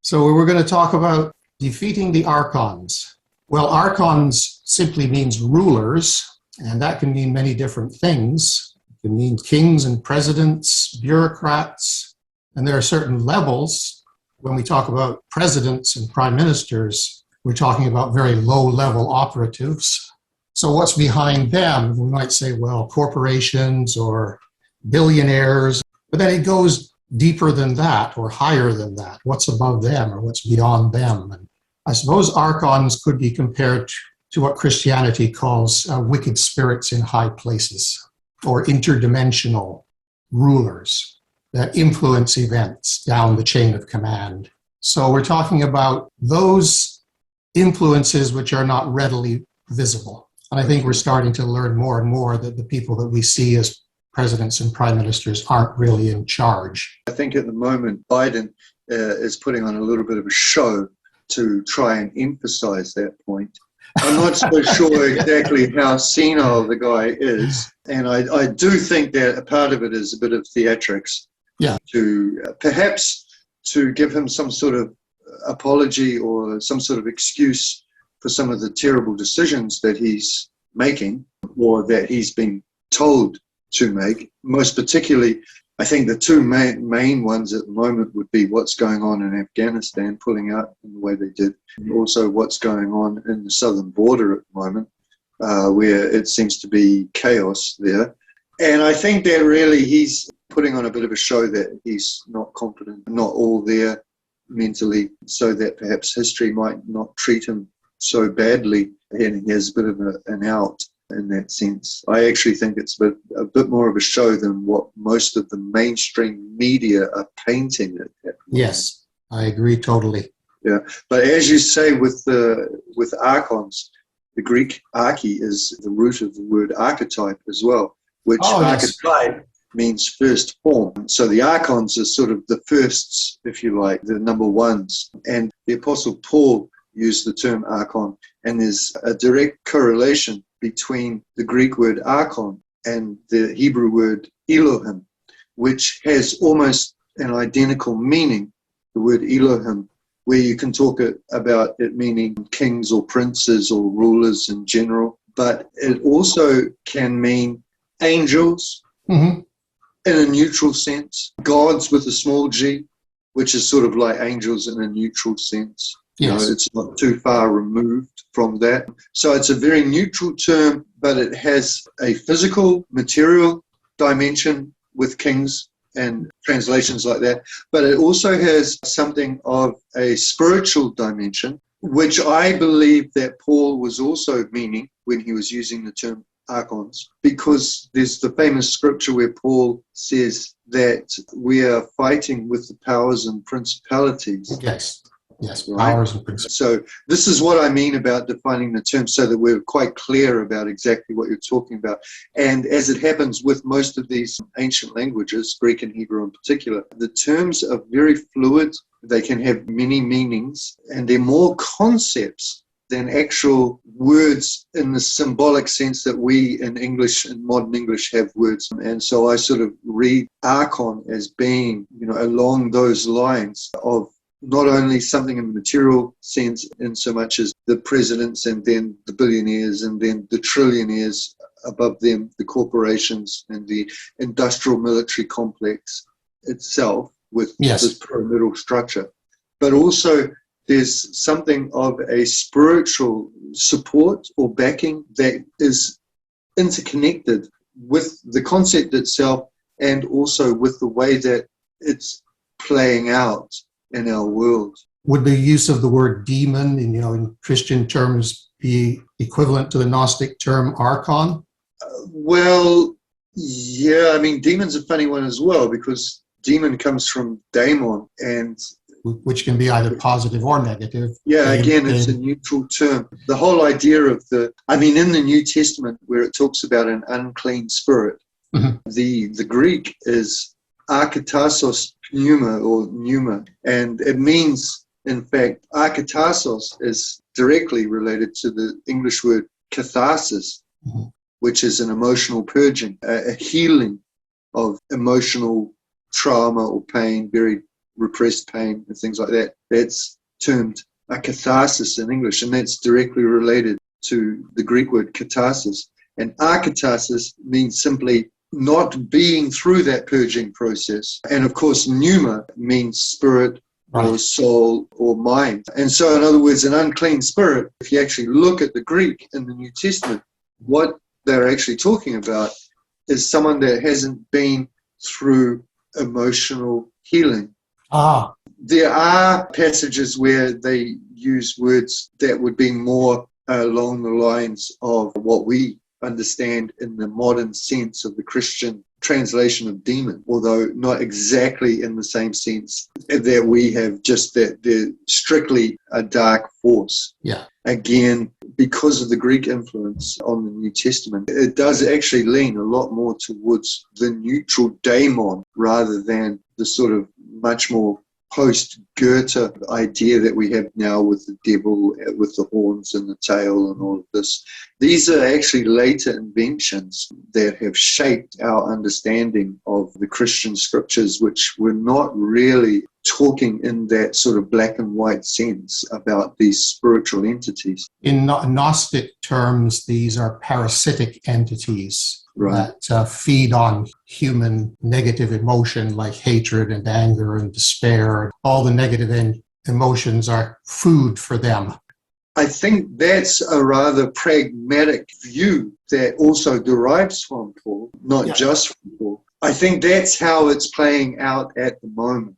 So we're going to talk about defeating the Archons. Well, Archons simply means rulers, and that can mean many different things. It can mean kings and presidents, bureaucrats, and there are certain levels. When we talk about presidents and prime ministers, we're talking about very low-level operatives. So what's behind them? We might say, well, corporations or billionaires, but then it goes deeper than that or higher than that. What's above them or what's beyond them? And I suppose Archons could be compared to what Christianity calls wicked spirits in high places, or interdimensional rulers that influence events down the chain of command. So we're talking about those influences which are not readily visible. And I think we're starting to learn more and more that the people that we see as presidents and prime ministers aren't really in charge. I think at the moment Biden is putting on a little bit of a show to try and emphasize that point. I'm not so sure exactly how senile the guy is, and I do think that a part of it is a bit of theatrics. Yeah. To perhaps to give him some sort of apology or some sort of excuse for some of the terrible decisions that he's making or that he's been told to make. Most particularly, I think the two main ones at the moment would be what's going on in Afghanistan, pulling out in the way they did, and also what's going on in the southern border at the moment, where it seems to be chaos there. And I think that really he's putting on a bit of a show that he's not competent, not all there mentally, so that perhaps history might not treat him so badly, and he has a bit of an out in that sense. I actually think it's a bit more of a show than what most of the mainstream media are painting it. Yes, I agree totally. Yeah, but as you say with Archons, the Greek arche is the root of the word archetype as well, which archetype means first form. So the Archons are sort of the firsts, if you like, the number ones. And the Apostle Paul used the term Archon, and there's a direct correlation between the Greek word Archon and the Hebrew word Elohim, which has almost an identical meaning, the word Elohim, where you can talk about it meaning kings or princes or rulers in general, but it also can mean angels in a neutral sense, gods with a small g, which is sort of like angels in a neutral sense. Yes. You know, it's not too far removed from that. So it's a very neutral term, but it has a physical, material dimension with kings and translations like that. But it also has something of a spiritual dimension, which I believe that Paul was also meaning when he was using the term Archons, because there's the famous scripture where Paul says that we are fighting with the powers and principalities. Yes, right? Powers and principalities. So this is what I mean about defining the term so that we're quite clear about exactly what you're talking about. And as it happens with most of these ancient languages, Greek and Hebrew in particular, the terms are very fluid. They can have many meanings, and they're more concepts than actual words in the symbolic sense that we in English, in modern English, have words. And so I sort of read Archon as being, along those lines of not only something in the material sense in so much as the presidents and then the billionaires and then the trillionaires above them, the corporations and the industrial military complex itself with this pyramidal structure. But also there's something of a spiritual support or backing that is interconnected with the concept itself and also with the way that it's playing out in our world. Would the use of the word demon in Christian terms be equivalent to the Gnostic term Archon? Well, yeah, I mean, demon's a funny one as well, because demon comes from daimon, and which can be either positive or negative. Yeah, again, it's a neutral term. The whole idea of in the New Testament, where it talks about an unclean spirit, the Greek is architasos pneuma or pneuma, and it means, in fact, architasos is directly related to the English word catharsis, which is an emotional purging, a healing of emotional trauma or pain, very repressed pain and things like that. That's termed a catharsis in English, and that's directly related to the Greek word katarsis. And akatasis means simply not being through that purging process. And of course, pneuma means spirit or soul or mind. And so, in other words, an unclean spirit, if you actually look at the Greek in the New Testament, what they're actually talking about is someone that hasn't been through emotional healing. There are passages where they use words that would be more along the lines of what we understand in the modern sense of the Christian translation of demon, although not exactly in the same sense that we have, just that they're strictly a dark force. Yeah. Again, because of the Greek influence on the New Testament, it does actually lean a lot more towards the neutral daimon rather than the sort of much more post-Goethe idea that we have now with the devil, with the horns and the tail and all of this. These are actually later inventions that have shaped our understanding of the Christian scriptures, which were not really talking in that sort of black and white sense about these spiritual entities. In Gnostic terms, these are parasitic entities. Right. That feed on human negative emotion like hatred and anger and despair. All the negative emotions are food for them. I think that's a rather pragmatic view that also derives from Paul, not just from Paul. I think that's how it's playing out at the moment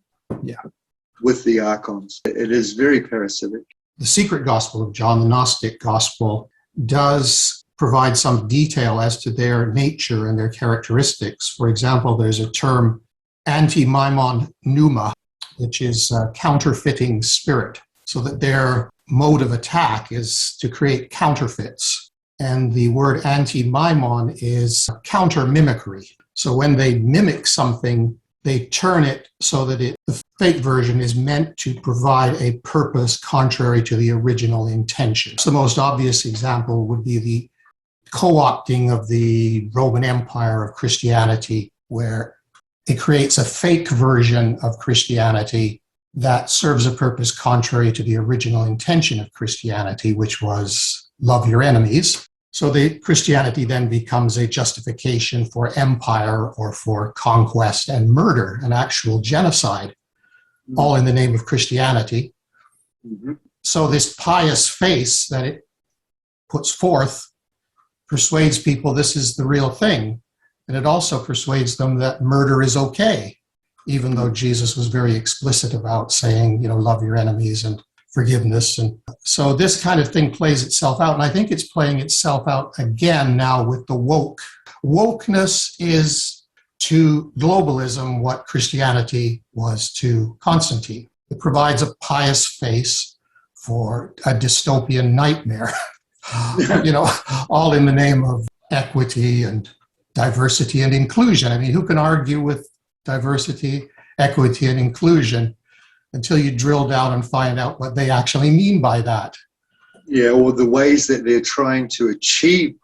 with the Archons. It is very parasitic. The secret gospel of John, the Gnostic gospel, does provide some detail as to their nature and their characteristics. For example, there's a term, anti-maimon pneuma, which is counterfeiting spirit, so that their mode of attack is to create counterfeits. And the word anti-maimon is counter-mimicry. So when they mimic something, they turn it so that the fake version is meant to provide a purpose contrary to the original intention. So the most obvious example would be the co-opting of the Roman Empire of Christianity, where it creates a fake version of Christianity that serves a purpose contrary to the original intention of Christianity, which was love your enemies. So the Christianity then becomes a justification for empire or for conquest and murder, an actual genocide, all in the name of Christianity. Mm-hmm. So this pious face that it puts forth persuades people this is the real thing. And it also persuades them that murder is okay, even though Jesus was very explicit about saying, love your enemies and forgiveness. And so this kind of thing plays itself out. And I think it's playing itself out again now with the woke. Wokeness is to globalism what Christianity was to Constantine. It provides a pious face for a dystopian nightmare. All in the name of equity and diversity and inclusion. I mean, who can argue with diversity, equity, and inclusion until you drill down and find out what they actually mean by that? Yeah, or the ways that they're trying to achieve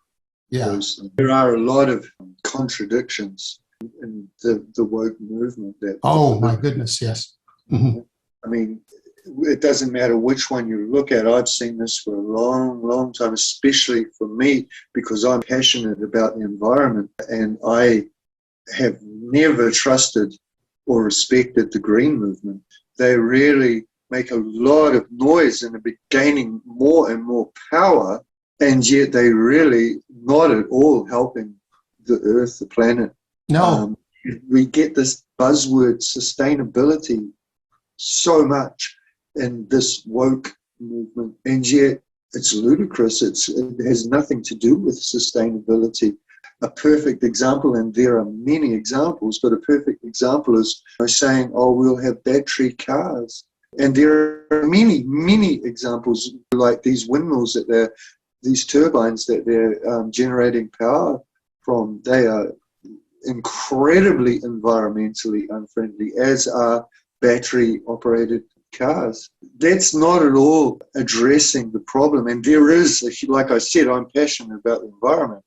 those. There are a lot of contradictions in the woke movement. My goodness, yes. Mm-hmm. I mean, it doesn't matter which one you look at. I've seen this for a long, long time, especially for me, because I'm passionate about the environment, and I have never trusted or respected the green movement. They really make a lot of noise and are gaining more and more power, and yet they really not at all helping the earth, the planet. No. We get this buzzword sustainability so much in this woke movement, and yet it's ludicrous. It has nothing to do with sustainability. A perfect example, and there are many examples, but a perfect example is saying, we'll have battery cars. And there are many, many examples like these windmills these turbines that they're generating power from. They are incredibly environmentally unfriendly, as are battery-operated cars. That's not at all addressing the problem. And there is, like I said, I'm passionate about the environment.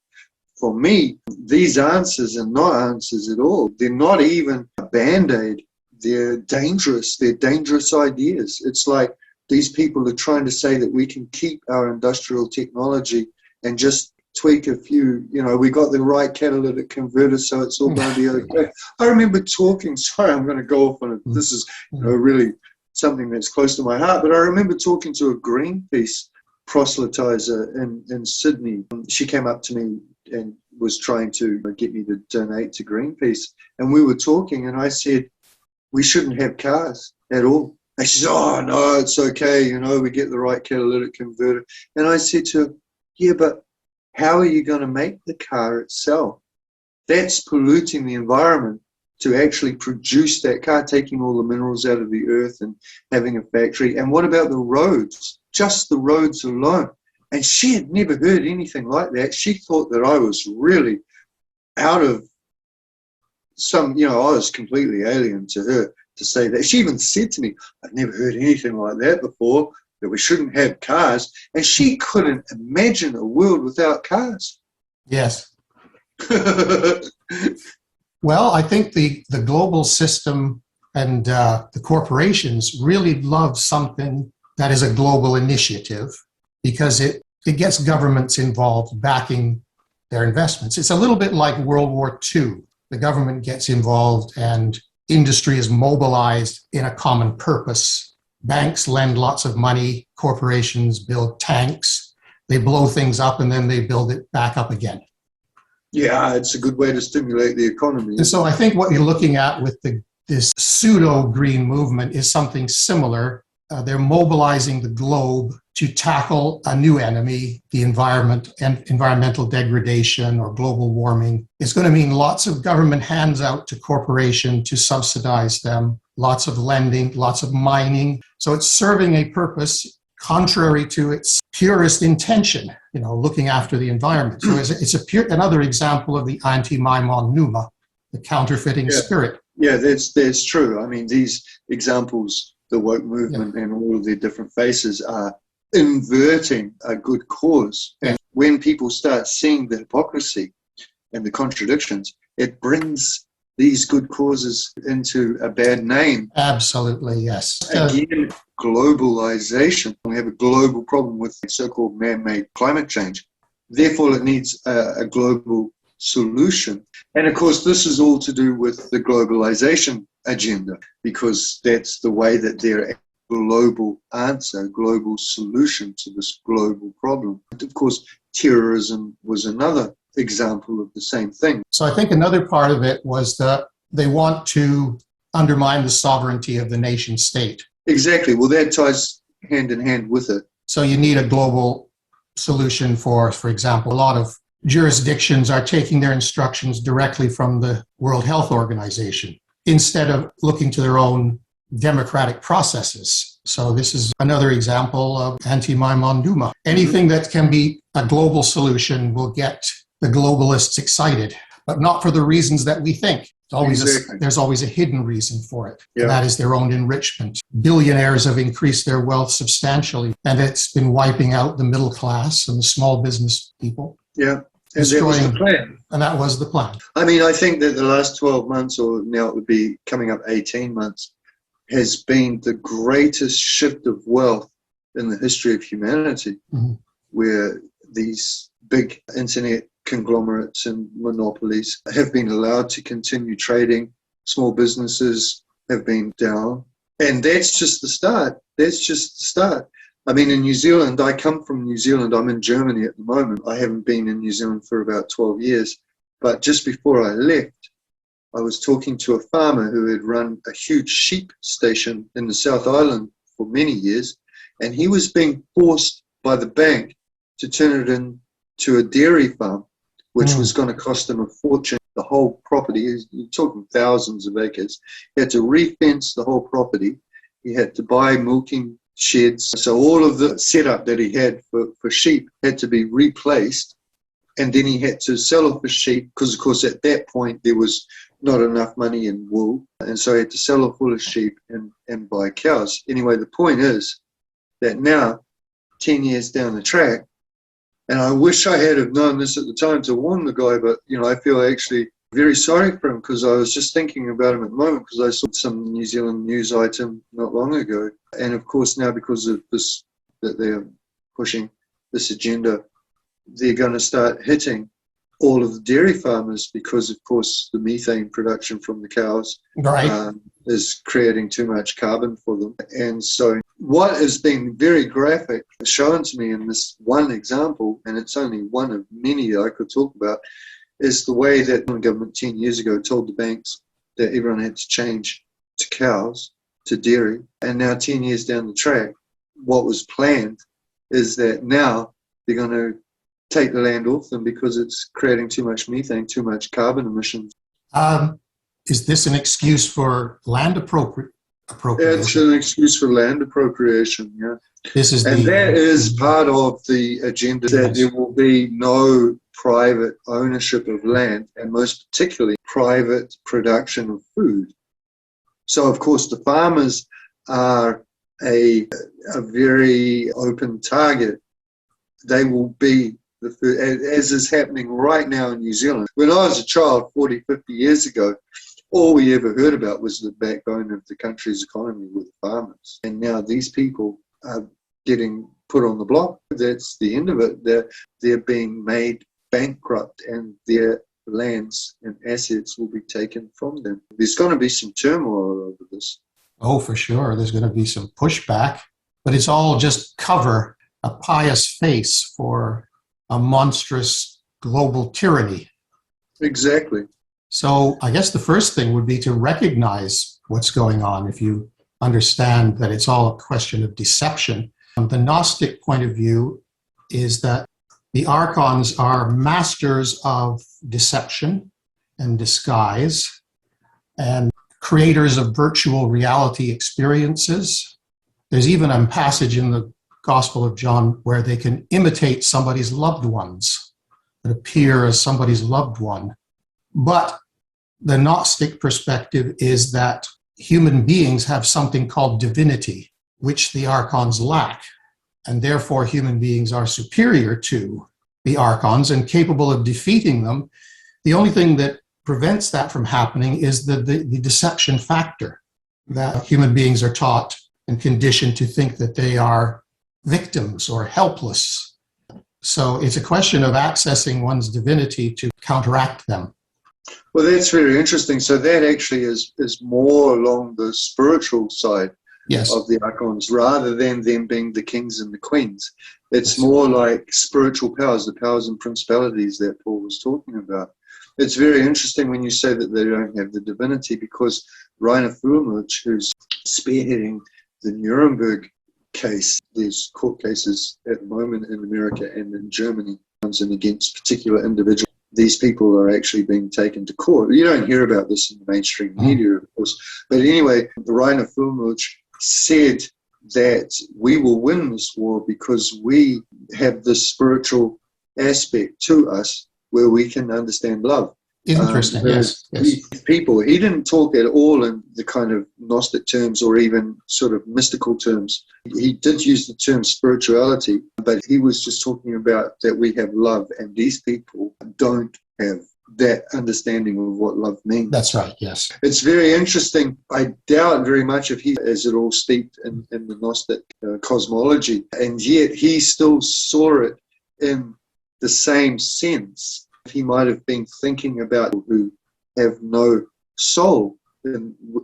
For me, these answers are not answers at all. They're not even a Band-Aid. they're dangerous. They're dangerous ideas. It's like these people are trying to say that we can keep our industrial technology and just tweak a few, we got the right catalytic converter, so it's all going to be okay. I remember talking, sorry, I'm going to go off on it. This is really something that's close to my heart, but I remember talking to a Greenpeace proselytizer in Sydney. She came up to me and was trying to get me to donate to Greenpeace. And we were talking, and I said, we shouldn't have cars at all. And she said, oh, no, it's okay. We get the right catalytic converter. And I said to her, yeah, but how are you going to make the car itself? That's polluting the environment to actually produce that car, taking all the minerals out of the earth and having a factory. And what about the roads? Just the roads alone. And she had never heard anything like that. She thought that I was really out of I was completely alien to her to say that. She even said to me, I've never heard anything like that before, that we shouldn't have cars. And she couldn't imagine a world without cars. Yes. Well, I think the global system and the corporations really love something that is a global initiative, because it gets governments involved backing their investments. It's a little bit like World War II. The government gets involved and industry is mobilized in a common purpose. Banks lend lots of money, corporations build tanks, they blow things up and then they build it back up again. Yeah, it's a good way to stimulate the economy. And so I think what you're looking at with this pseudo-green movement is something similar. They're mobilizing the globe to tackle a new enemy, the environment and environmental degradation or global warming. It's going to mean lots of government hands out to corporation to subsidize them, lots of lending, lots of mining. So it's serving a purpose contrary to its purest intention, looking after the environment. So it's another example of the anti-maimon pneuma, the counterfeiting spirit. Yeah, that's true. I mean, these examples, the woke movement and all of their different faces, are inverting a good cause. And when people start seeing the hypocrisy and the contradictions, it brings these good causes into a bad name. Absolutely, yes. Again, globalization. We have a global problem with so-called man-made climate change. Therefore, it needs a global solution. And of course, this is all to do with the globalization agenda, because that's the way that they're a global answer, global solution to this global problem. And of course, terrorism was another example of the same thing. So I think another part of it was that they want to undermine the sovereignty of the nation state. Exactly. Well, that ties hand in hand with it. So you need a global solution for example, a lot of jurisdictions are taking their instructions directly from the World Health Organization instead of looking to their own democratic processes. So this is another example of anti-maimon pneuma. Anything that can be a global solution will get the globalists excited, but not for the reasons that we think. There's always a hidden reason for it. Yeah. And that is their own enrichment. Billionaires have increased their wealth substantially, and it's been wiping out the middle class and the small business people. Yeah. And that was the plan. And that was the plan. I mean, I think that the last 12 months, or now it would be coming up 18 months, has been the greatest shift of wealth in the history of humanity, where these big internet conglomerates and monopolies have been allowed to continue trading. Small businesses have been down. And that's just the start. That's just the start. I mean, in New Zealand, I come from New Zealand. I'm in Germany at the moment. I haven't been in New Zealand for about 12 years. But just before I left, I was talking to a farmer who had run a huge sheep station in the South Island for many years. And he was being forced by the bank to turn it into a dairy farm, which was going to cost him a fortune. The whole property, you're talking thousands of acres. He had to re-fence the whole property. He had to buy milking sheds. So all of the setup that he had for sheep had to be replaced. And then he had to sell off his sheep because, of course, at that point there was not enough money in wool. And so he had to sell off all his sheep and buy cows. Anyway, the point is that now, 10 years down the track, and I wish I had have known this at the time to warn the guy, but, I feel actually Very sorry for him, because I was just thinking about him at the moment, because I saw some New Zealand news item not long ago. And of course now, because of this, that they're pushing this agenda, they're going to start hitting all of the dairy farmers, because of course the methane production from the cows is creating too much carbon for them. And so what has been very graphic shown to me in this one example, and it's only one of many that I could talk about, is the way that the government 10 years ago told the banks that everyone had to change to cows, to dairy. And now 10 years down the track, what was planned is that now they're going to take the land off them because it's creating too much methane, too much carbon emissions. Is this an excuse for land appropriation? It's an excuse for land appropriation, yeah. That is part of the agenda, that there will be no private ownership of land, and most particularly private production of food. So, of course, the farmers are a very open target. They will be the food, as is happening right now in New Zealand. When I was a child 40, 50 years ago, all we ever heard about was the backbone of the country's economy with farmers. And now these people are getting put on the block. That's the end of it. They're being made bankrupt, and their lands and assets will be taken from them. There's going to be some turmoil over this. Oh, for sure. There's going to be some pushback, but it's all just cover, a pious face for a monstrous global tyranny. Exactly. So I guess the first thing would be to recognize what's going on. If you understand that it's all a question of deception. The Gnostic point of view is that the Archons are masters of deception and disguise and creators of virtual reality experiences. There's even a passage in the Gospel of John where they can imitate somebody's loved ones, that appear as somebody's loved one. But the Gnostic perspective is that human beings have something called divinity, which the Archons lack, and therefore human beings are superior to the Archons and capable of defeating them. The only thing that prevents that from happening is the deception factor, that human beings are taught and conditioned to think that they are victims or helpless. So it's a question of accessing one's divinity to counteract them. Well, that's very interesting. So that actually is more along the spiritual side of the Archons, rather than them being the kings and the queens. It's more like spiritual powers, the powers and principalities that Paul was talking about. It's very interesting when you say that they don't have the divinity, because Rainer Fulmich, who's spearheading the Nuremberg case, there's court cases at the moment in America and in Germany, and against particular individuals. These people are actually being taken to court. You don't hear about this in the mainstream media, of course. But anyway, Rainer Fulmich said that we will win this war because we have this spiritual aspect to us where we can understand love. Interesting, yes. People, he didn't talk at all in the kind of Gnostic terms or even sort of mystical terms. He did use the term spirituality, but he was just talking about that we have love, and these people don't have that understanding of what love means. That's right, yes. It's very interesting. I doubt very much if he is at all steeped in the Gnostic cosmology, and yet he still saw it in the same sense. He might have been thinking about people who have no soul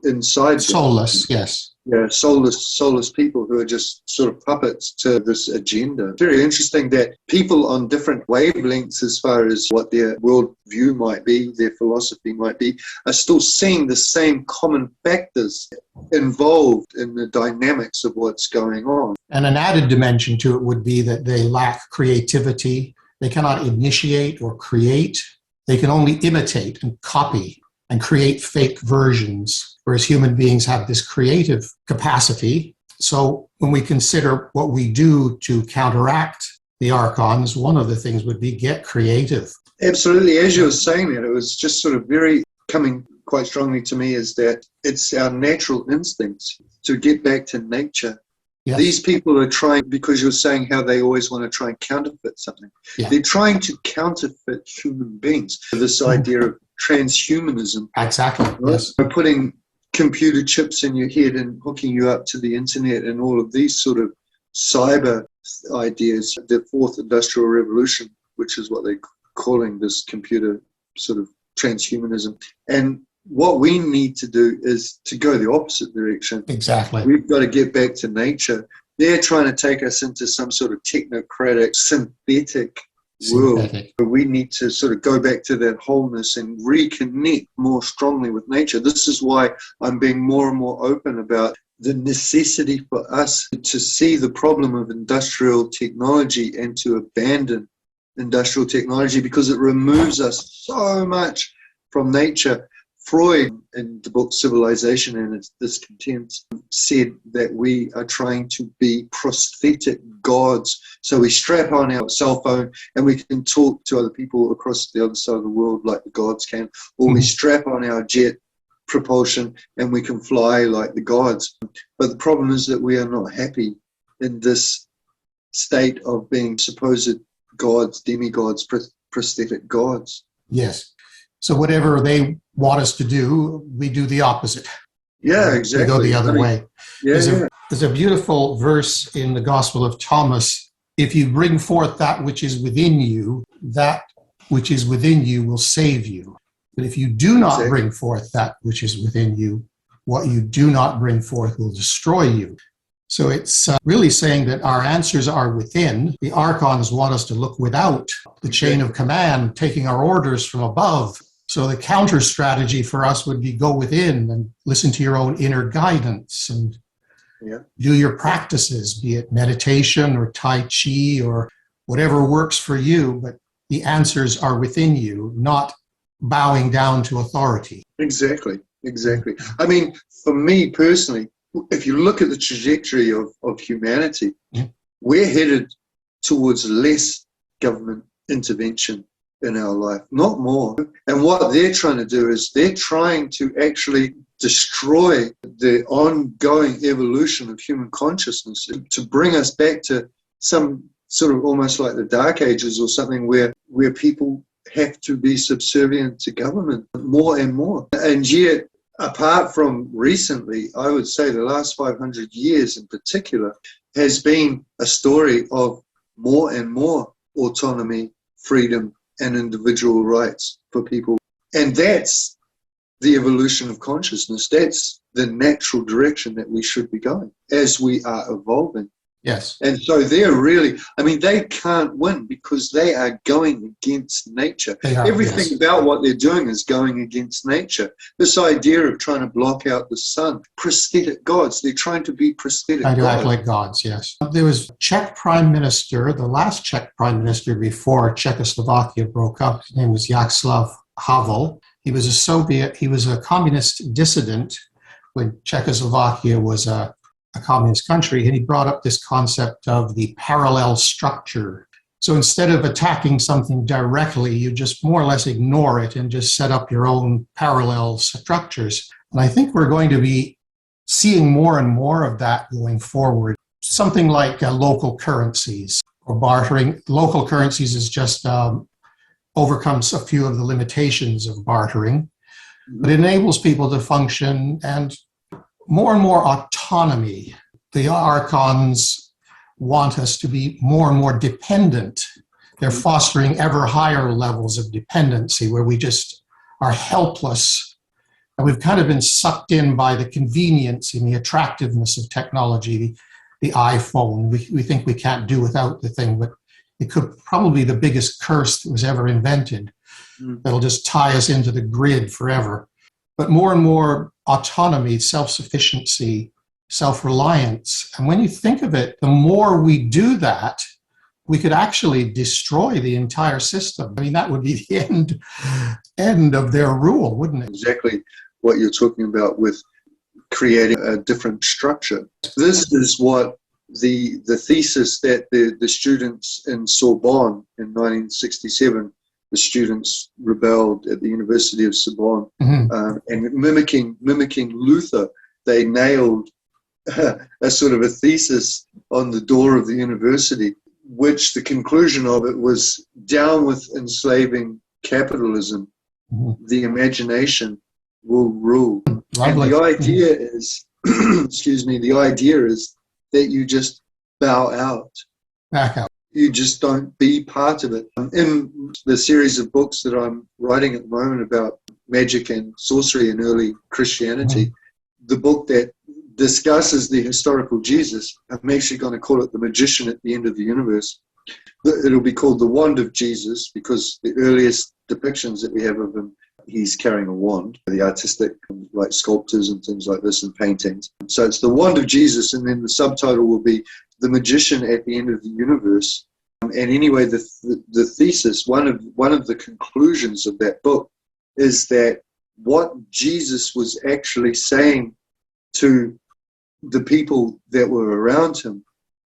inside them. Soulless, yes. Yeah, soulless people who are just sort of puppets to this agenda. Very interesting that people on different wavelengths as far as what their worldview might be, their philosophy might be, are still seeing the same common factors involved in the dynamics of what's going on. And an added dimension to it would be that they lack creativity. They cannot initiate or create. They can only imitate and copy and create fake versions, whereas human beings have this creative capacity. So when we consider what we do to counteract the Archons, one of the things would be get creative. Absolutely. As you were saying that, it was just sort of very coming quite strongly to me, is that it's our natural instincts to get back to nature. Yes. These people are trying, because you're saying how they always want to try and counterfeit something. Yeah. They're trying to counterfeit human beings. This idea of transhumanism. Exactly. Right? Yes. By putting computer chips in your head and hooking you up to the internet and all of these sort of cyber ideas, the fourth industrial revolution, which is what they're calling this computer sort of transhumanism. And what we need to do is to go the opposite direction. Exactly. We've got to get back to nature. They're trying to take us into some sort of technocratic, synthetic world. But we need to sort of go back to that wholeness and reconnect more strongly with nature. This is why I'm being more and more open about the necessity for us to see the problem of industrial technology and to abandon industrial technology, because it removes us so much from nature. Freud, in the book Civilization and its Discontent, said that we are trying to be prosthetic gods. So we strap on our cell phone and we can talk to other people across the other side of the world like the gods can, or we strap on our jet propulsion and we can fly like the gods. But the problem is that we are not happy in this state of being supposed gods, demigods, prosthetic gods. Yes. So whatever they want us to do, we do the opposite. Yeah, exactly. We go the other way. Yeah, there's a beautiful verse in the Gospel of Thomas. If you bring forth that which is within you, that which is within you will save you. But if you do not bring forth that which is within you, what you do not bring forth will destroy you. So it's really saying that our answers are within. The Archons want us to look without the chain of command, taking our orders from above. So the counter strategy for us would be go within and listen to your own inner guidance and do your practices, be it meditation or Tai Chi or whatever works for you. But the answers are within you, not bowing down to authority. Exactly. I mean, for me personally, if you look at the trajectory of humanity, we're headed towards less government intervention in our life, not more. And what they're trying to do is they're trying to actually destroy the ongoing evolution of human consciousness to bring us back to some sort of almost like the Dark Ages or something where people have to be subservient to government more and more. And yet, apart from recently, I would say the last 500 years in particular, has been a story of more and more autonomy, freedom, and individual rights for people. And that's the evolution of consciousness. That's the natural direction that we should be going as we are evolving. Yes. And so they're really, I mean, they can't win because they are going against nature. Everything about what they're doing is going against nature. This idea of trying to block out the sun, prosthetic gods, they're trying to be prosthetic gods. Trying to act like gods, yes. There was a Czech prime minister, the last Czech prime minister before Czechoslovakia broke up. His name was Václav Havel. He was a Soviet, he was a communist dissident when Czechoslovakia was a communist country, and he brought up this concept of the parallel structure. So instead of attacking something directly, you just more or less ignore it and just set up your own parallel structures. And I think we're going to be seeing more and more of that going forward. Something like local currencies or bartering. Local currencies is just overcomes a few of the limitations of bartering, but it enables people to function and more and more autonomy. The Archons want us to be more and more dependent. They're fostering ever higher levels of dependency where we just are helpless. And we've kind of been sucked in by the convenience and the attractiveness of technology, the iPhone. We think we can't do without the thing, but it could probably be the biggest curse that was ever invented. That'll just tie us into the grid forever. But more and more autonomy, self-sufficiency, self-reliance. And when you think of it, the more we do that, we could actually destroy the entire system. I mean, that would be the end of their rule, wouldn't it? Exactly what you're talking about with creating a different structure. This is what the thesis that the students in Sorbonne in 1967, the students rebelled at the University of Sorbonne, and mimicking Luther, they nailed a sort of a thesis on the door of the university, which the conclusion of it was down with enslaving capitalism the imagination will rule. Lovely. And the idea is, excuse me, the idea is that you just bow out. Back out. You just don't be part of it. In the series of books that I'm writing at the moment about magic and sorcery in early Christianity, the book that discusses the historical Jesus, I'm actually going to call it The Magician at the End of the Universe. It'll be called The Wand of Jesus, because the earliest depictions that we have of him, he's carrying a wand, the artistic, like sculptors and things like this and paintings. So it's The Wand of Jesus, and then the subtitle will be The Magician at the End of the Universe. And anyway, the thesis, one of the conclusions of that book is that what Jesus was actually saying to the people that were around him,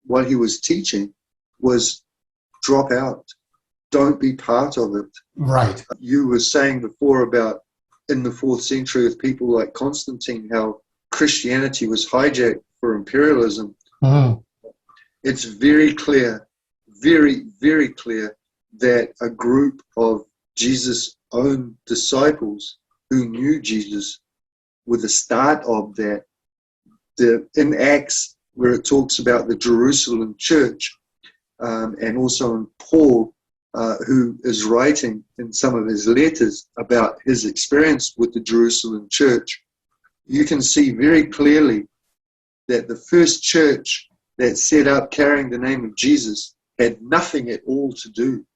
what he was teaching, was drop out. Don't be part of it. Right. You were saying before about in the 4th century with people like Constantine, how Christianity was hijacked for imperialism. It's very clear, very, very clear that a group of Jesus' own disciples who knew Jesus were the start of that. In Acts, where it talks about the Jerusalem church, and also in Paul, who is writing in some of his letters about his experience with the Jerusalem church, you can see very clearly that the first church that set up carrying the name of Jesus had nothing at all to do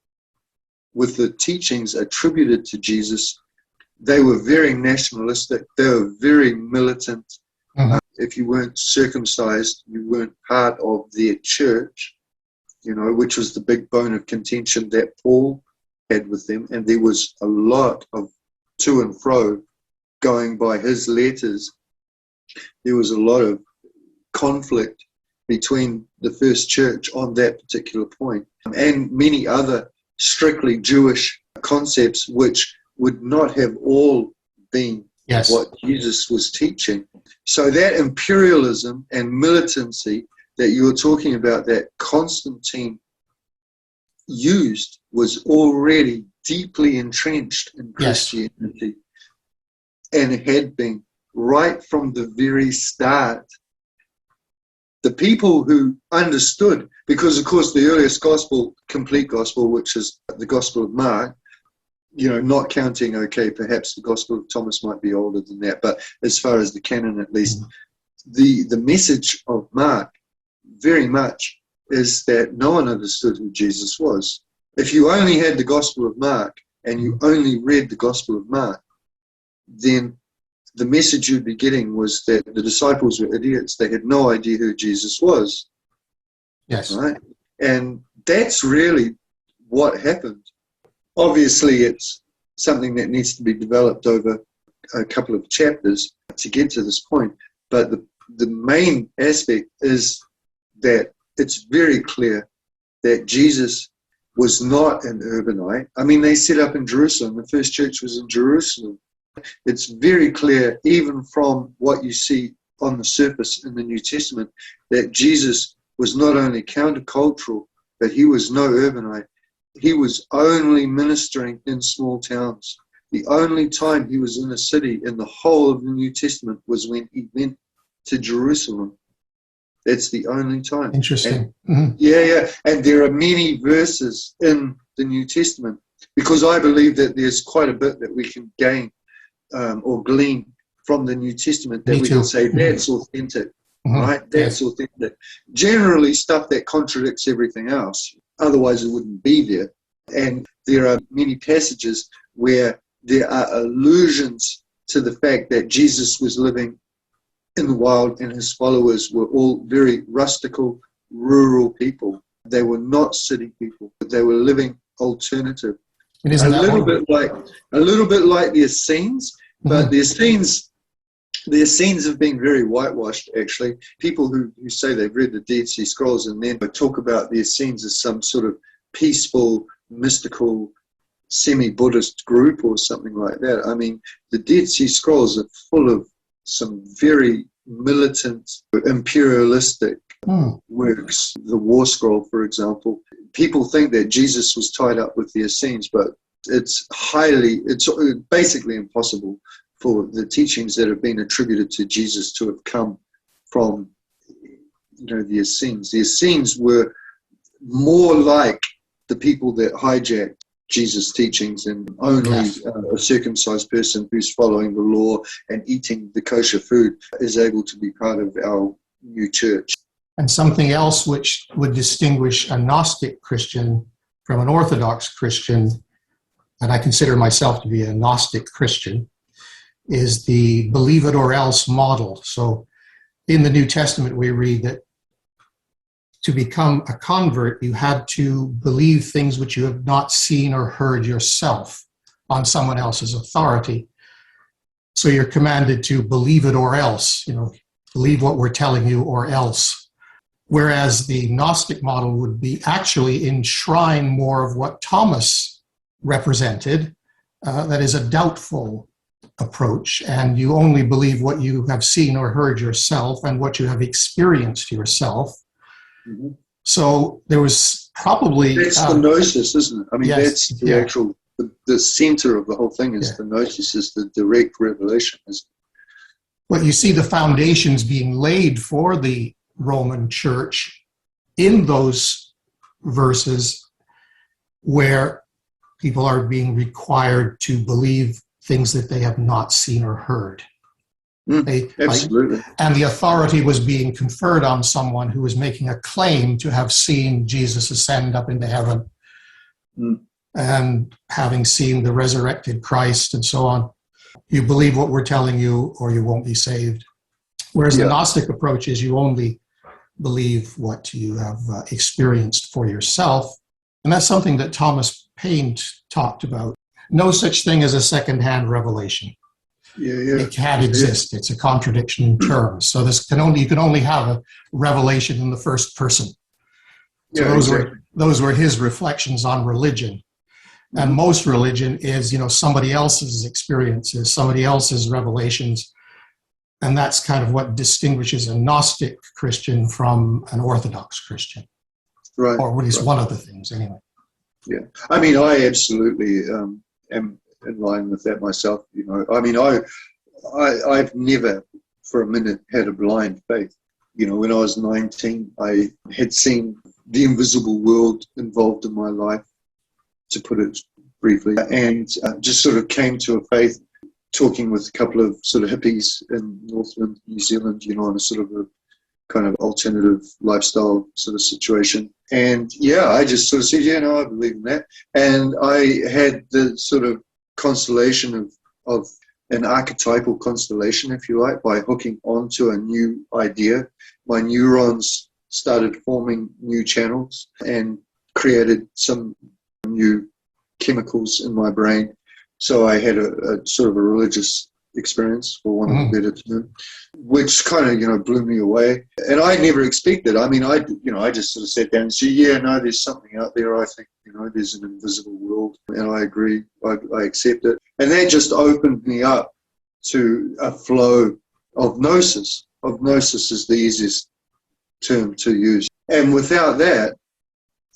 with the teachings attributed to Jesus. They were very nationalistic. They were very militant. If you weren't circumcised, you weren't part of their church, which was the big bone of contention that Paul had with them. And there was a lot of to and fro going by his letters. There was a lot of conflict between the first church on that particular point, and many other strictly Jewish concepts which would not have all been what Jesus was teaching. So that imperialism and militancy that you were talking about, that Constantine used, was already deeply entrenched in Christianity, and it had been right from the very start. The people who understood, because of course the earliest gospel, complete gospel, which is the Gospel of Mark, not counting, perhaps the Gospel of Thomas might be older than that, but as far as the canon at least, the message of Mark very much is that no one understood who Jesus was. If you only had the Gospel of Mark and you only read the Gospel of Mark, then the message you'd be getting was that the disciples were idiots. They had no idea who Jesus was. Yes. Right? And that's really what happened. Obviously, it's something that needs to be developed over a couple of chapters to get to this point. But the main aspect is that it's very clear that Jesus was not an urbanite. I mean, they set up in Jerusalem. The first church was in Jerusalem. It's very clear, even from what you see on the surface in the New Testament, that Jesus was not only countercultural, but he was no urbanite. He was only ministering in small towns. The only time he was in a city in the whole of the New Testament was when he went to Jerusalem. That's the only time. Interesting. And, and there are many verses in the New Testament, because I believe that there's quite a bit that we can gain or glean from the New Testament that we can say that's authentic, right? That's authentic. Generally stuff that contradicts everything else, otherwise it wouldn't be there. And there are many passages where there are allusions to the fact that Jesus was living in the wild and his followers were all very rustical, rural people. They were not city people, but they were living alternative. A little bit like the Essenes, but the Essenes have been very whitewashed, actually. People who say they've read the Dead Sea Scrolls and then talk about the Essenes as some sort of peaceful, mystical, semi-Buddhist group or something like that. I mean, the Dead Sea Scrolls are full of some very militant, imperialistic works. The War Scroll, for example, people think that Jesus was tied up with the Essenes, but it's basically impossible for the teachings that have been attributed to Jesus to have come from, the Essenes. The Essenes were more like the people that hijacked Jesus' teachings, and only a circumcised person who's following the law and eating the kosher food is able to be part of our new church. And something else which would distinguish a Gnostic Christian from an Orthodox Christian, and I consider myself to be a Gnostic Christian, is the believe it or else model. So in the New Testament, we read that to become a convert, you had to believe things which you have not seen or heard yourself on someone else's authority. So you're commanded to believe it or else, believe what we're telling you or else. Whereas the Gnostic model would be actually enshrine more of what Thomas represented, that is a doubtful approach, and you only believe what you have seen or heard yourself and what you have experienced yourself. Mm-hmm. So there was probably... That's the gnosis, isn't it? I mean, yes, that's the actual, the center of the whole thing is the gnosis, is the direct revelation. But you see the foundations being laid for the Roman Church in those verses where people are being required to believe things that they have not seen or heard. Absolutely. And the authority was being conferred on someone who was making a claim to have seen Jesus ascend up into heaven and having seen the resurrected Christ and so on. You believe what we're telling you or you won't be saved. Whereas the Gnostic approach is you only believe what you have experienced for yourself. And that's something that Thomas Paine talked about. No such thing as a second-hand revelation. It can't exist. It's a contradiction in terms. So you can only have a revelation in the first person. So those were his reflections on religion. And most religion is, somebody else's experiences, somebody else's revelations. And that's kind of what distinguishes a Gnostic Christian from an Orthodox Christian. Right. Or at least one of the things, anyway. Yeah. I mean, I absolutely am in line with that myself. I mean, I've never for a minute had a blind faith. When I was 19, I had seen the invisible world involved in my life, to put it briefly, and just sort of came to a faith talking with a couple of sort of hippies in Northland, New Zealand, on a sort of a kind of alternative lifestyle sort of situation. And I just sort of said, I believe in that. And I had the sort of constellation of an archetypal constellation, if you like, by hooking onto a new idea. My neurons started forming new channels and created some new chemicals in my brain. So I had a sort of a religious experience, for want of a better term, which kind of, blew me away. And I never expected. I mean, I just sort of sat down and said, there's something out there. I think, there's an invisible world, and I agree. I accept it. And that just opened me up to a flow of gnosis. Gnosis is the easiest term to use. And without that,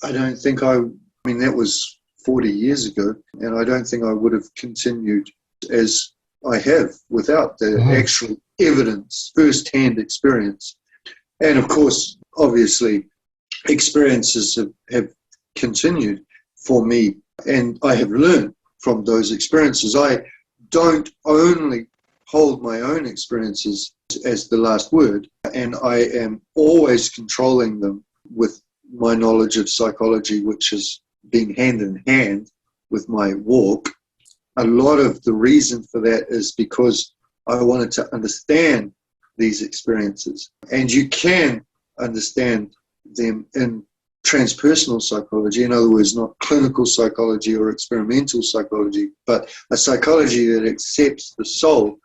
I don't think that was 40 years ago, and I don't think I would have continued as I have without the actual evidence, first-hand experience. And of course, obviously, experiences have continued for me, and I have learned from those experiences. I don't only hold my own experiences as the last word, and I am always controlling them with my knowledge of psychology, which has been hand in hand with my walk. A lot of the reason for that is because I wanted to understand these experiences. And you can understand them in transpersonal psychology, in other words, not clinical psychology or experimental psychology, but a psychology that accepts the soul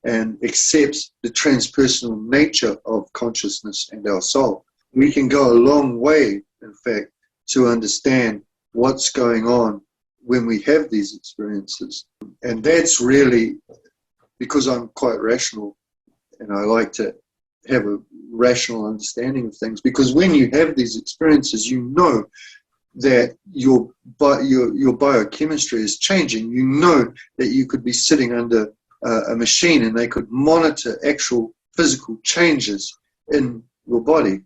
and accepts the transpersonal nature of consciousness and our soul. We can go a long way, in fact, to understand what's going on when we have these experiences. And that's really because I'm quite rational, and I like to have a rational understanding of things, because when you have these experiences, that your biochemistry is changing. You know that you could be sitting under a machine and they could monitor actual physical changes in your body.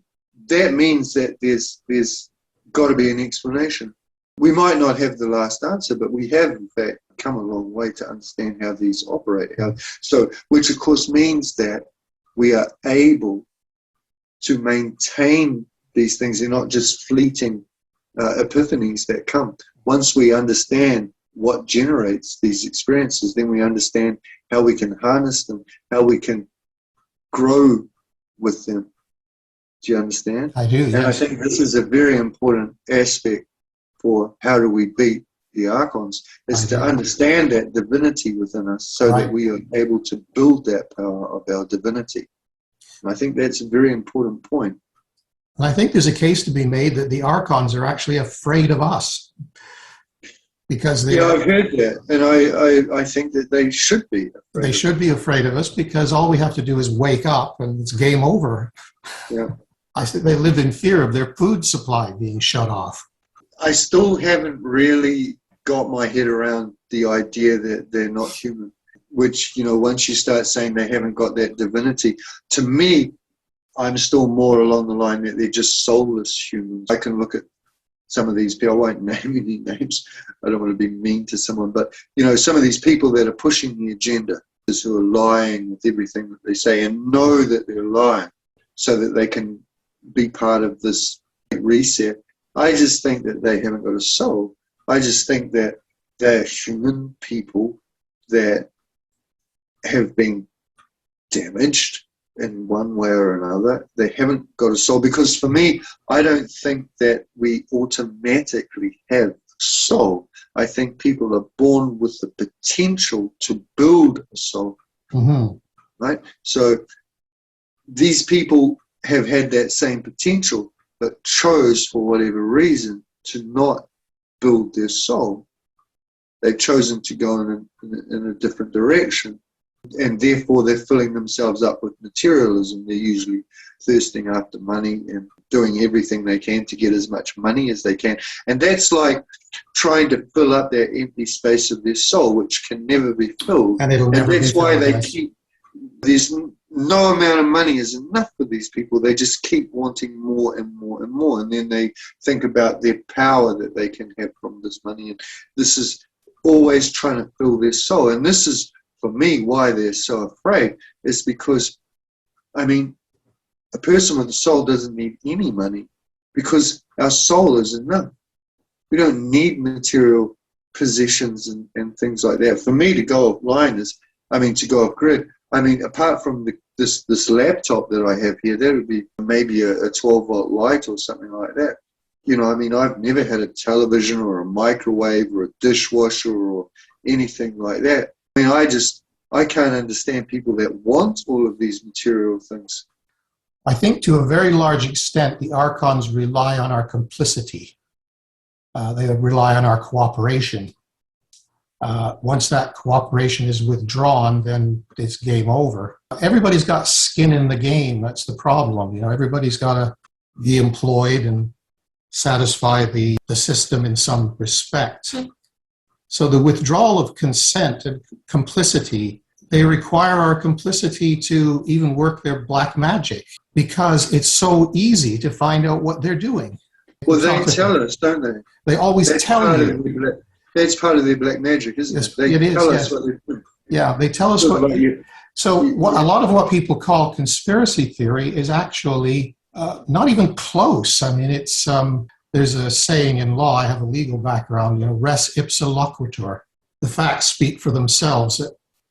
That means that there's got to be an explanation. We might not have the last answer, but we have, in fact, come a long way to understand how these operate. So, which of course means that we are able to maintain these things. They're not just fleeting epiphanies that come. Once we understand what generates these experiences, then we understand how we can harness them, how we can grow with them. Do you understand? I do, And yes. I think this is a very important aspect for how do we beat the Archons, is to understand that divinity within us so that we are able to build that power of our divinity. And I think that's a very important point. And I think there's a case to be made that the Archons are actually afraid of us. Because they I've heard that, and I think that they should be afraid. They should be afraid of us because all we have to do is wake up and it's game over. Yeah. I think they live in fear of their food supply being shut off. I still haven't really got my head around the idea that they're not human, which, once you start saying they haven't got that divinity, to me, I'm still more along the line that they're just soulless humans. I can look at some of these people, I won't name any names, I don't want to be mean to someone, but, some of these people that are pushing the agenda, who are lying with everything that they say and know that they're lying so that they can be part of this reset. I just think that they haven't got a soul. I just think that they're human people that have been damaged in one way or another. They haven't got a soul, because for me, I don't think that we automatically have a soul. I think people are born with the potential to build a soul. Mm-hmm. Right? So these people have had that same potential, but chose for whatever reason to not build their soul. They've chosen to go in a different direction, and therefore they're filling themselves up with materialism. They're usually thirsting after money and doing everything they can to get as much money as they can. And that's like trying to fill up that empty space of their soul, which can never be filled. And it'll never that's be why filled, they yes. keep, there's no amount of money is enough for these people. They just keep wanting more and more and more. And then they think about their power that they can have from this money. And this is always trying to fill their soul. And this is, for me, why they're so afraid, is because, I mean, a person with a soul doesn't need any money, because our soul is enough. We don't need material possessions and things like that. For me to go offline to go off grid, apart from this laptop that I have here, that would be maybe a 12-volt light or something like that. I've never had a television or a microwave or a dishwasher or anything like that. I can't understand people that want all of these material things. I think to a very large extent, the Archons rely on our complicity. They rely on our cooperation. Once that cooperation is withdrawn, then it's game over. Everybody's got skin in the game. That's the problem. Everybody's got to be employed and satisfy the system in some respect. So the withdrawal of consent and complicity, they require our complicity to even work their black magic, because it's so easy to find out what they're doing. Well, they tell us, don't they? They always tell you. That's part of their black magic, isn't it? They tell us what they're doing. Yeah, they tell us what. So a lot of what people call conspiracy theory is actually not even close. It's there's a saying in law. I have a legal background. Res ipsa loquitur. The facts speak for themselves.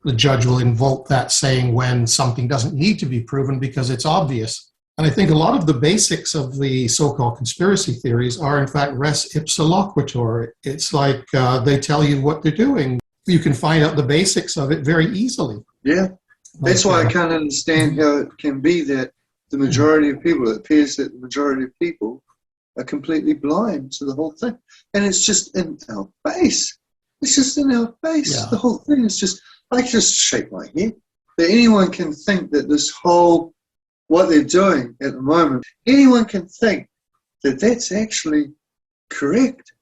The judge will invoke that saying when something doesn't need to be proven because it's obvious. And I think a lot of the basics of the so-called conspiracy theories are, in fact, res ipsa loquitur. It's like they tell you what they're doing. You can find out the basics of it very easily. Yeah. That's why I can't understand how it can be that the majority of people, it appears that the majority of people are completely blind to the whole thing. And it's just in our face. It's just in our face. Yeah. The whole thing is just, I just shake my head. That anyone can think that this whole, what they're doing at the moment, anyone can think that that's actually Correct.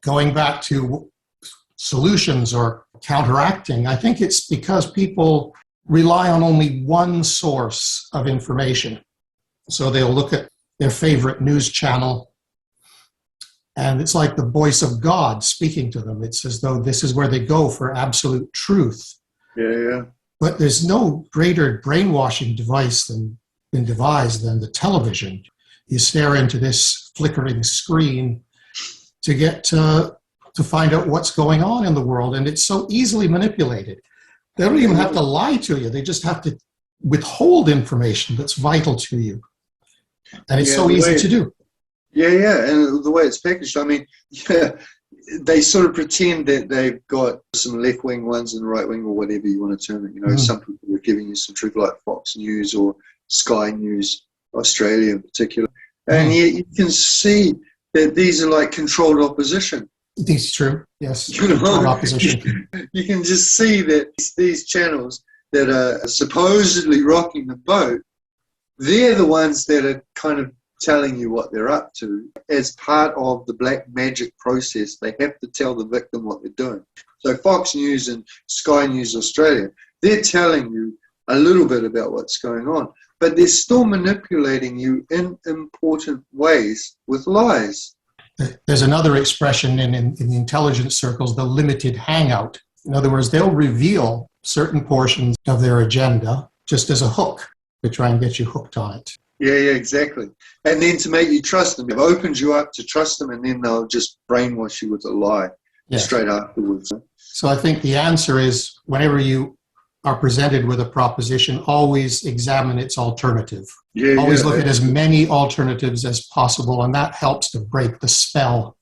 Going back to solutions or counteracting, I think it's because people rely on only one source of information. So they'll look at their favorite news channel, and it's like the voice of God speaking to them. It's as though this is where they go for absolute truth. Yeah. But there's no greater brainwashing device been devised than the television. You stare into this flickering screen to get to find out what's going on in the world, and it's so easily manipulated. They don't even have to lie to you. They just have to withhold information that's vital to you. And it's so easy to do. Yeah. And the way it's packaged, I mean, they sort of pretend that they've got some left-wing ones and right-wing or whatever you want to term it. You know, some people are giving you some truth like Fox News or Sky News, Australia in particular. And yet you can see that these are like controlled opposition. This is true, yes. Controlled opposition. You can just see that these channels that are supposedly rocking the boat, they're the ones that are kind of telling you what they're up to. As part of the black magic process, they have to tell the victim what they're doing. So Fox News and Sky News Australia, they're telling you a little bit about what's going on, but they're still manipulating you in important ways with lies. There's another expression in the intelligence circles, the limited hangout. In other words, they'll reveal certain portions of their agenda just as a hook to try and get you hooked on it. Yeah, exactly. And then to make you trust them. They've opened you up to trust them, and then they'll just brainwash you with a lie straight afterwards. So I think the answer is whenever you are presented with a proposition, always examine its alternative. Always look at as many alternatives as possible, and that helps to break the spell.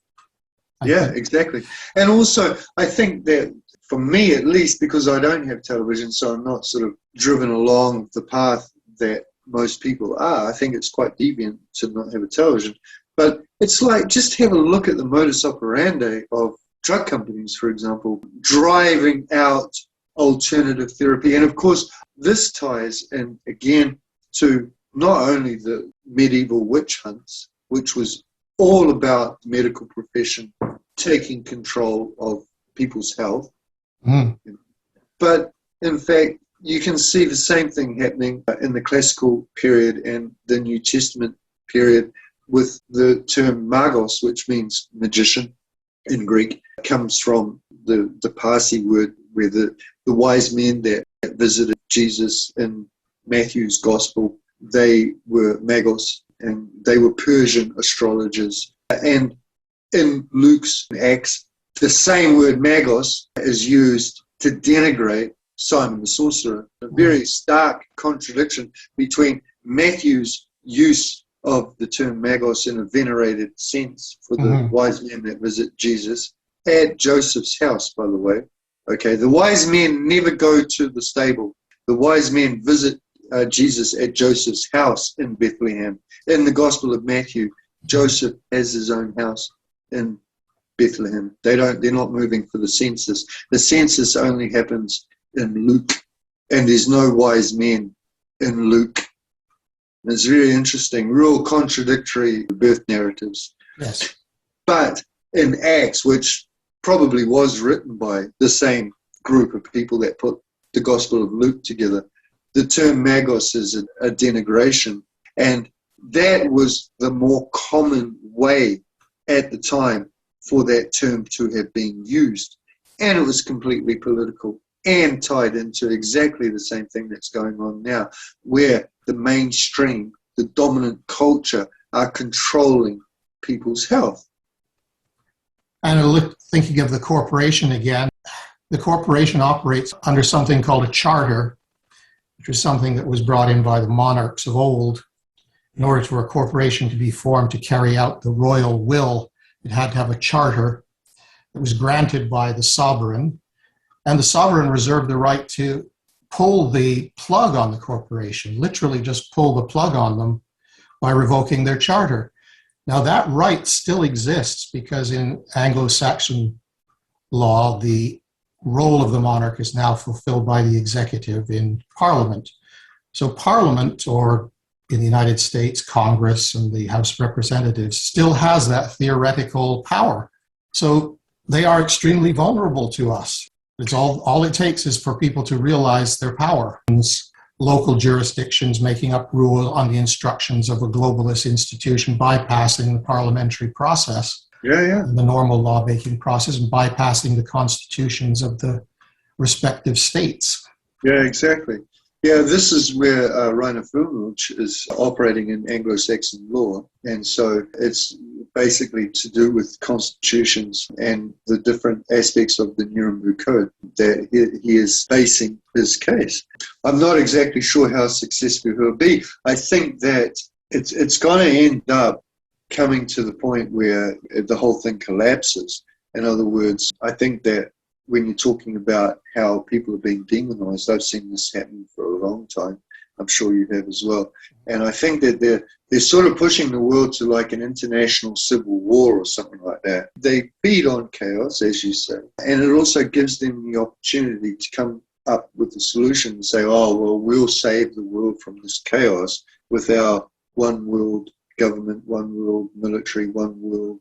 I think. Exactly. And also, I think that for me at least, because I don't have television, so I'm not sort of driven along the path that most people are, I think it's quite deviant to not have a television. But it's like, just have a look at the modus operandi of drug companies, for example, driving out alternative therapy. And of course, this ties in again to not only the medieval witch hunts, which was all about the medical profession taking control of people's health, but in fact, you can see the same thing happening in the classical period and the New Testament period with the term magos, which means magician in Greek. It comes from the Parsi word where the wise men that visited Jesus in Matthew's gospel, they were magos, and they were Persian astrologers. And in Luke's Acts, the same word magos is used to denigrate Simon the sorcerer. A very stark contradiction between Matthew's use of the term magos in a venerated sense for the wise men that visit Jesus at Joseph's house, by the way. Okay, the wise men never go to the stable. The wise men visit Jesus at Joseph's house in Bethlehem. In the Gospel of Matthew, Joseph has his own house in Bethlehem. They're not moving for the census. The census only happens in Luke, and there's no wise men in Luke. And it's very interesting, real contradictory birth narratives. Yes. But in Acts, which probably was written by the same group of people that put the Gospel of Luke together, the term magos is a denigration, and that was the more common way at the time for that term to have been used. And it was completely political and tied into exactly the same thing that's going on now, where the mainstream, the dominant culture, are controlling people's health. And thinking of the corporation again, the corporation operates under something called a charter, which was something that was brought in by the monarchs of old. In order for a corporation to be formed to carry out the royal will, it had to have a charter that was granted by the sovereign, and the sovereign reserved the right to pull the plug on the corporation, literally just pull the plug on them by revoking their charter. Now that right still exists because in Anglo-Saxon law, the role of the monarch is now fulfilled by the executive in Parliament. So Parliament, or in the United States, Congress and the House of Representatives, still has that theoretical power. So they are extremely vulnerable to us. It's all it takes is for people to realize their power. Local jurisdictions making up rule on the instructions of a globalist institution, bypassing the parliamentary process, the normal law-making process, and bypassing the constitutions of the respective states. Yeah, exactly. Yeah, this is where Rainer Fulmich is operating in Anglo-Saxon law, and so it's basically to do with constitutions and the different aspects of the Nuremberg Code that he is basing his case. I'm not exactly sure how successful he'll be. I think that it's going to end up coming to the point where the whole thing collapses. In other words, I think that when you're talking about how people are being demonized, I've seen this happen for a long time. I'm sure you have as well. And I think that they're sort of pushing the world to like an international civil war or something like that. They feed on chaos, as you say. And it also gives them the opportunity to come up with a solution and say, oh, well, we'll save the world from this chaos with our one world government, one world military, one world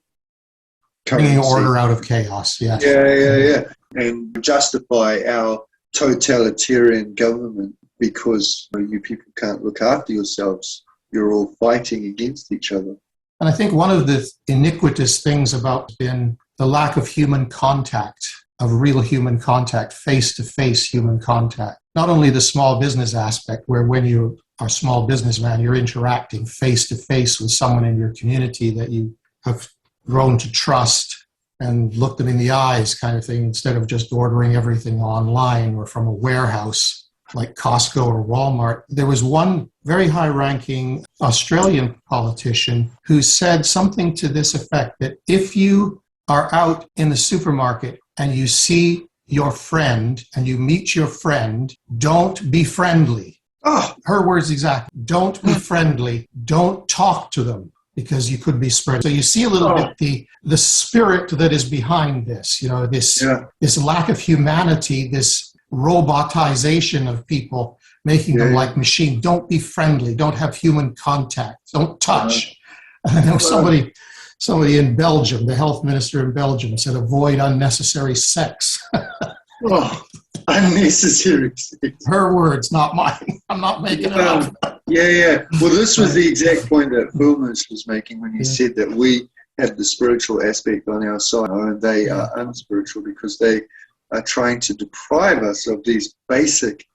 currency. Bringing order out of chaos, yes. Yeah. And justify our totalitarian government because you people can't look after yourselves. You're all fighting against each other. And I think one of the iniquitous things about been the lack of human contact, of real human contact, face-to-face human contact. Not only the small business aspect, where when you are a small businessman, you're interacting face-to-face with someone in your community that you have grown to trust and look them in the eyes kind of thing, instead of just ordering everything online or from a warehouse like Costco or Walmart. There was one very high-ranking Australian politician who said something to this effect, that if you are out in the supermarket and you see your friend and you meet your friend, don't be friendly. Oh, her words exactly. Don't be friendly. Don't talk to them, because you could be spread. So you see a little bit the spirit that is behind this, this lack of humanity, this robotization of people, making them like machine. Don't be friendly. Don't have human contact. Don't touch. I know somebody in Belgium, the health minister in Belgium, said avoid unnecessary sex. Unnecessary sex. Her words, not mine. I'm not making it up. Well, this was the exact point that Fulmich was making when he said that we have the spiritual aspect on our side and they are unspiritual because they are trying to deprive us of these basic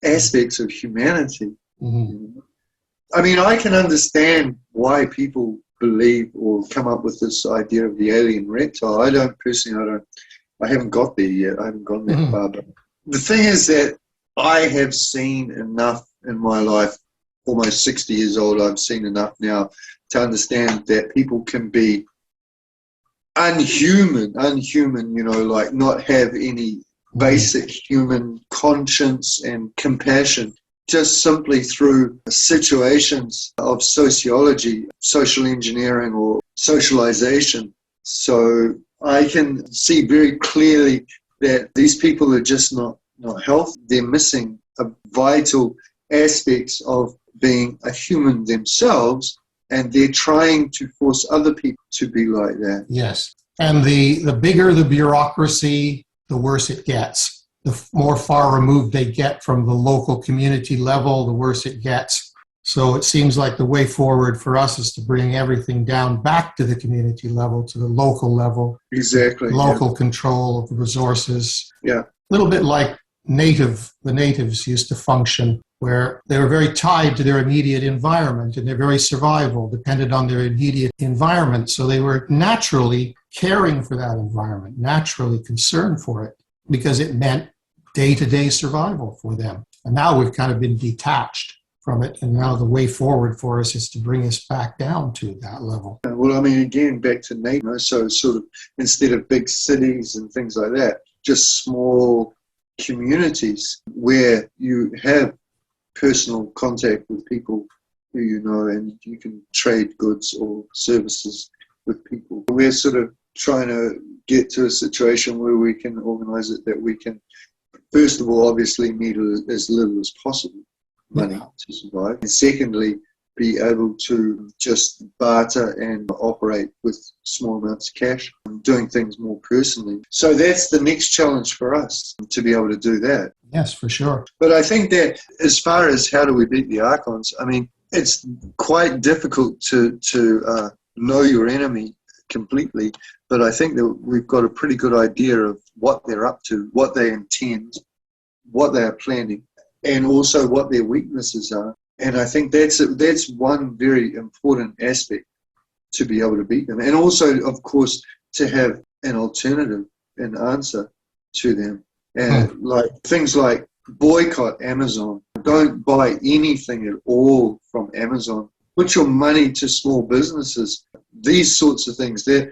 aspects of humanity. Mm-hmm. I mean, I can understand why people believe or come up with this idea of the alien reptile. I haven't got there yet. I haven't gone that far. But the thing is that I have seen enough in my life, almost 60 years old, I've seen enough now to understand that people can be unhuman, like not have any basic human conscience and compassion, just simply through situations of sociology, social engineering or socialization. So I can see very clearly that these people are just not healthy. They're missing a vital aspects of being a human themselves, and they're trying to force other people to be like that. Yes. And the bigger the bureaucracy, the worse it gets. The more far removed they get from the local community level, the worse it gets. So it seems like the way forward for us is to bring everything down back to the community level, to the local level. Exactly. Local control of the resources. Yeah. A little bit like the natives used to function, where they were very tied to their immediate environment and their very survival depended on their immediate environment. So they were naturally caring for that environment, naturally concerned for it, because it meant day-to-day survival for them. And now we've kind of been detached from it, and now the way forward for us is to bring us back down to that level. Well, I mean, again, back to nature, so sort of instead of big cities and things like that, just small communities where you have personal contact with people who you know and you can trade goods or services with people. We're sort of trying to get to a situation where we can organize it that we can, first of all, obviously need as little as possible money to survive. And secondly, be able to just barter and operate with small amounts of cash, doing things more personally. So that's the next challenge for us, to be able to do that. Yes, for sure. But I think that as far as how do we beat the Archons, I mean, it's quite difficult to know your enemy completely, but I think that we've got a pretty good idea of what they're up to, what they intend, what they are planning, and also what their weaknesses are. And I think that's one very important aspect to be able to beat them. And also, of course, to have an alternative, an answer to them. And like things like boycott Amazon. Don't buy anything at all from Amazon. Put your money to small businesses. These sorts of things. They're,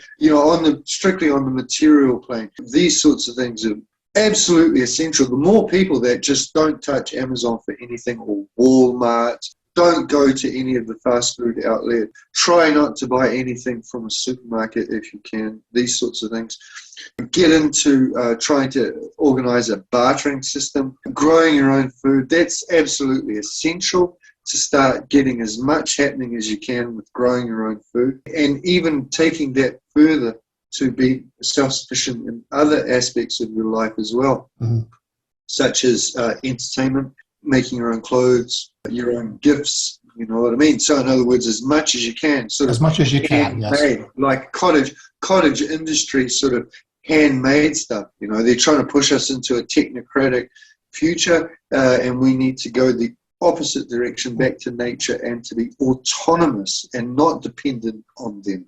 strictly on the material plane. These sorts of things are absolutely essential. The more people that just don't touch Amazon for anything, or Walmart, don't go to any of the fast food outlet, try not to buy anything from a supermarket if you can, these sorts of things. Get into trying to organize a bartering system, growing your own food. That's absolutely essential to start getting as much happening as you can with growing your own food, and even taking that further to be self-sufficient in other aspects of your life as well, such as entertainment, making your own clothes, your own gifts, you know what I mean? So in other words, as much as you can. As much as you can, yes. Like cottage industry, sort of handmade stuff. They're trying to push us into a technocratic future, and we need to go the opposite direction, back to nature, and to be autonomous and not dependent on them.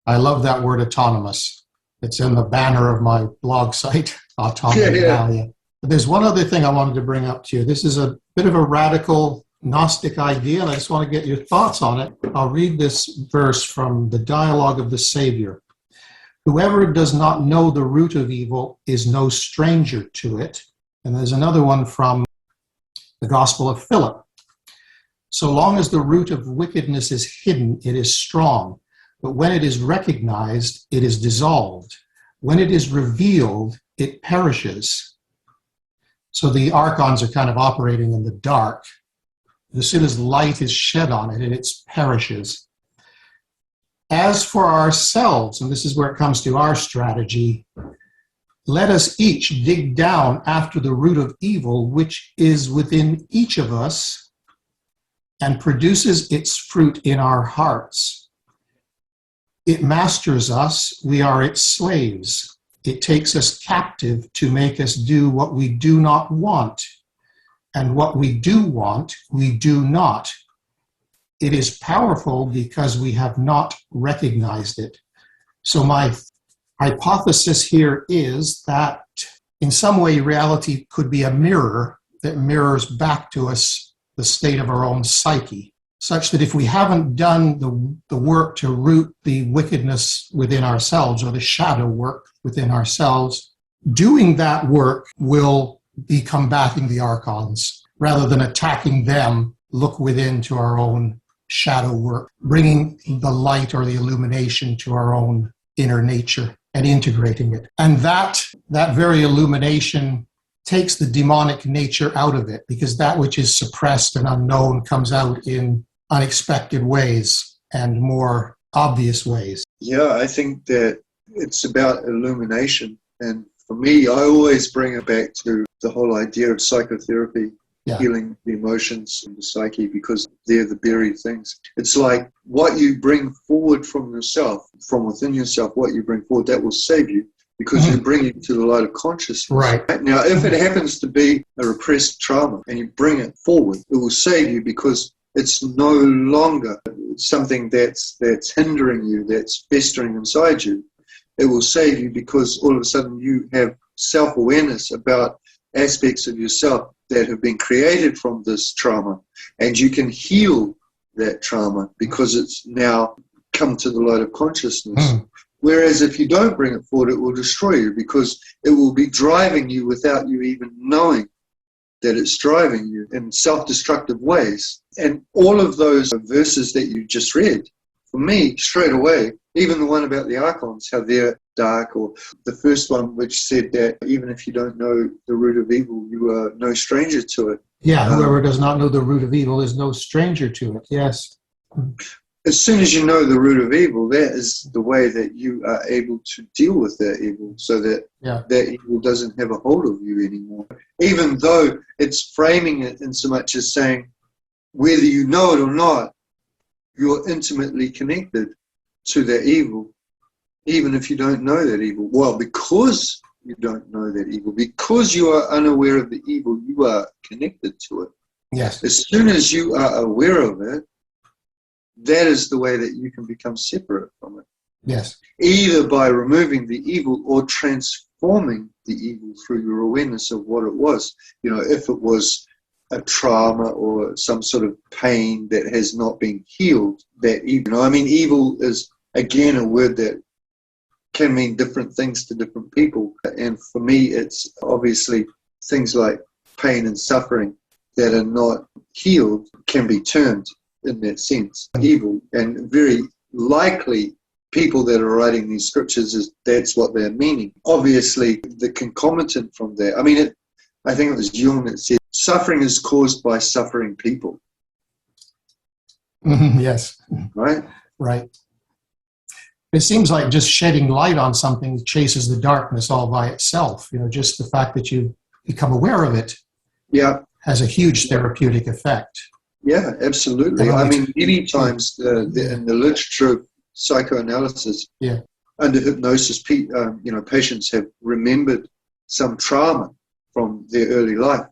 I love that word, autonomous. It's in the banner of my blog site, Autonomy. Yeah. But there's one other thing I wanted to bring up to you. This is a bit of a radical Gnostic idea, and I just want to get your thoughts on it. I'll read this verse from the Dialogue of the Savior. Whoever does not know the root of evil is no stranger to it. And there's another one from the Gospel of Philip. So long as the root of wickedness is hidden, it is strong. But when it is recognized, it is dissolved. When it is revealed, it perishes. So the Archons are kind of operating in the dark. As soon as light is shed on it, it perishes. As for ourselves, and this is where it comes to our strategy, let us each dig down after the root of evil, which is within each of us and produces its fruit in our hearts. It masters us, we are its slaves. It takes us captive to make us do what we do not want. And what we do want, we do not. It is powerful because we have not recognized it. So my hypothesis here is that in some way reality could be a mirror that mirrors back to us the state of our own psyche, such that if we haven't done the work to root the wickedness within ourselves, or the shadow work within ourselves, doing that work will be combating the Archons. Rather than attacking them, look within to our own shadow work, bringing the light or the illumination to our own inner nature and integrating it. And that very illumination takes the demonic nature out of it, because that which is suppressed and unknown comes out in unexpected ways and more obvious ways. Yeah, I think that it's about illumination. And for me, I always bring it back to the whole idea of psychotherapy, healing the emotions and the psyche, because they're the buried things. It's like what you bring forward from yourself, from within yourself, what you bring forward, that will save you, because you bring it to the light of consciousness. Right. Now, if it happens to be a repressed trauma and you bring it forward, it will save you, because it's no longer something that's hindering you, that's festering inside you. It will save you because all of a sudden you have self-awareness about aspects of yourself that have been created from this trauma, and you can heal that trauma because it's now come to the light of consciousness. Whereas if you don't bring it forward, it will destroy you, because it will be driving you without you even knowing that it's driving you in self-destructive ways. And all of those verses that you just read, for me, straight away, Even the one about the Archons, how they're dark, or the first one which said that even if you don't know the root of evil, you are no stranger to it. Yeah, whoever does not know the root of evil is no stranger to it, yes. As soon as you know the root of evil, that is the way that you are able to deal with that evil, so that that evil doesn't have a hold of you anymore. Even though it's framing it in so much as saying, whether you know it or not, you're intimately connected to that evil, even if you don't know that evil. Well, because you don't know that evil, because you are unaware of the evil, you are connected to it. Yes. As soon as you are aware of it, that is the way that you can become separate from it. Yes. Either by removing the evil or transforming the evil through your awareness of what it was. You know, if it was a trauma or some sort of pain that has not been healed, that evil. You know, I mean, evil is, again, a word that can mean different things to different people. And for me, it's obviously things like pain and suffering that are not healed can be termed in that sense evil, and very likely people that are writing these scriptures is that's what they're meaning. Obviously, the concomitant from that, I mean, I think it was Jung that said suffering is caused by suffering people. Yes. Right? Right. It seems like just shedding light on something chases the darkness all by itself. You know, just the fact that you become aware of it has a huge therapeutic effect. Yeah, absolutely. I mean, many times in the literature of psychoanalysis, under hypnosis, patients have remembered some trauma from their early life.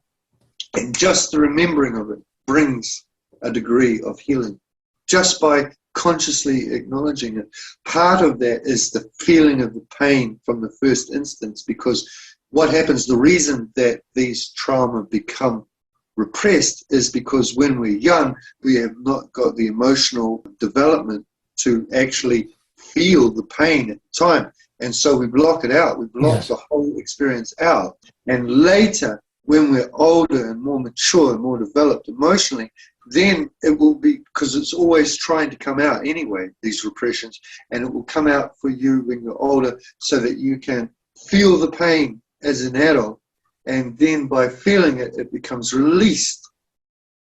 And just the remembering of it brings a degree of healing, just by consciously acknowledging it. Part of that is the feeling of the pain from the first instance, because what happens, the reason that these trauma become repressed is because when we're young, we have not got the emotional development to actually feel the pain at the time. And so we block it out. We block the whole experience out. And later, when we're older and more mature and more developed emotionally, then it will be, because it's always trying to come out anyway, these repressions, and it will come out for you when you're older so that you can feel the pain as an adult. And then by feeling it, it becomes released.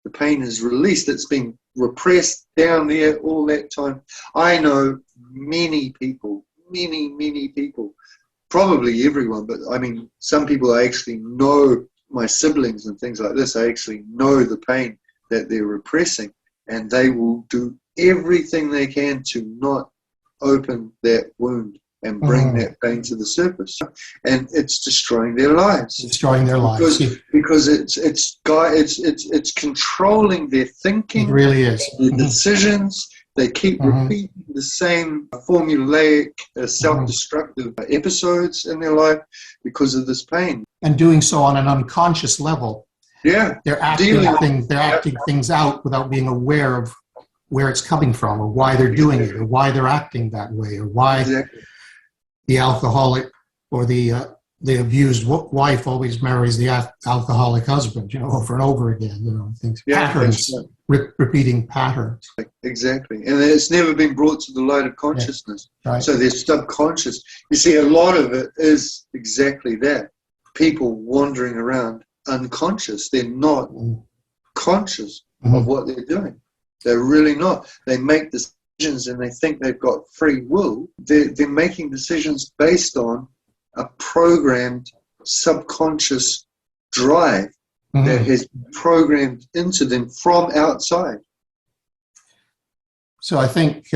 The pain is released. It's been repressed down there all that time. I know many people, many people, probably everyone, but I mean, some people I actually know, my siblings and things like this, I actually know the pain that they're repressing, and they will do everything they can to not open that wound and bring that pain to the surface, and it's destroying their lives. Destroying their lives because it's controlling their thinking. It really is. Their decisions. They keep repeating the same formulaic, self-destructive episodes in their life because of this pain, and doing so on an unconscious level. Yeah, they're acting things out without being aware of where it's coming from, or why they're doing it, or why they're acting that way, or why the alcoholic or the abused wife always marries the alcoholic husband, over and over again, things, patterns, repeating patterns. Exactly. And it's never been brought to the light of consciousness. Yeah. Right. So they're subconscious. You see, a lot of it is exactly that. People wandering around unconscious. They're not conscious of what they're doing. They're really not. They make decisions and they think they've got free will. They're making decisions based on a programmed subconscious drive that has been programmed into them from outside. So I think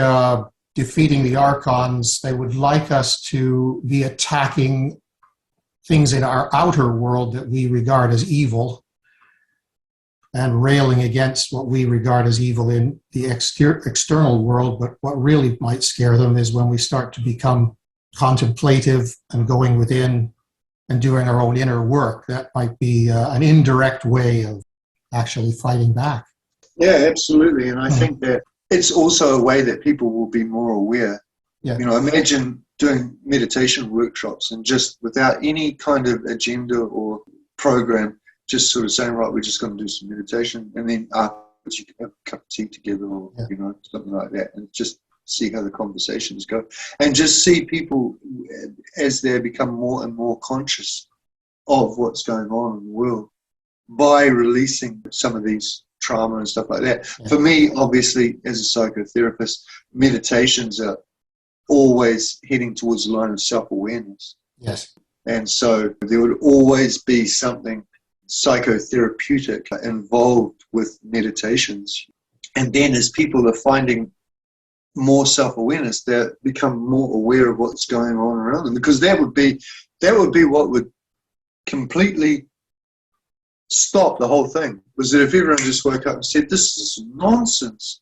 defeating the Archons, they would like us to be attacking things in our outer world that we regard as evil, and railing against what we regard as evil in the external world. But what really might scare them is when we start to become contemplative and going within and doing our own inner work. That might be an indirect way of actually fighting back. Yeah, absolutely. And I think that it's also a way that people will be more aware. Yeah. Imagine doing meditation workshops and just without any kind of agenda or program, just sort of saying, right, we're just going to do some meditation, and then afterwards you can have a cup of tea together, or something like that, and just see how the conversations go, and just see people as they become more and more conscious of what's going on in the world by releasing some of these trauma and stuff like that. Yeah. For me, obviously, as a psychotherapist, meditations are always heading towards the line of self-awareness. Yes. And so there would always be something psychotherapeutic involved with meditations. And then as people are finding more self-awareness, they become more aware of what's going on around them, because that would be what would completely stop the whole thing. Was that if everyone just woke up and said, this is nonsense,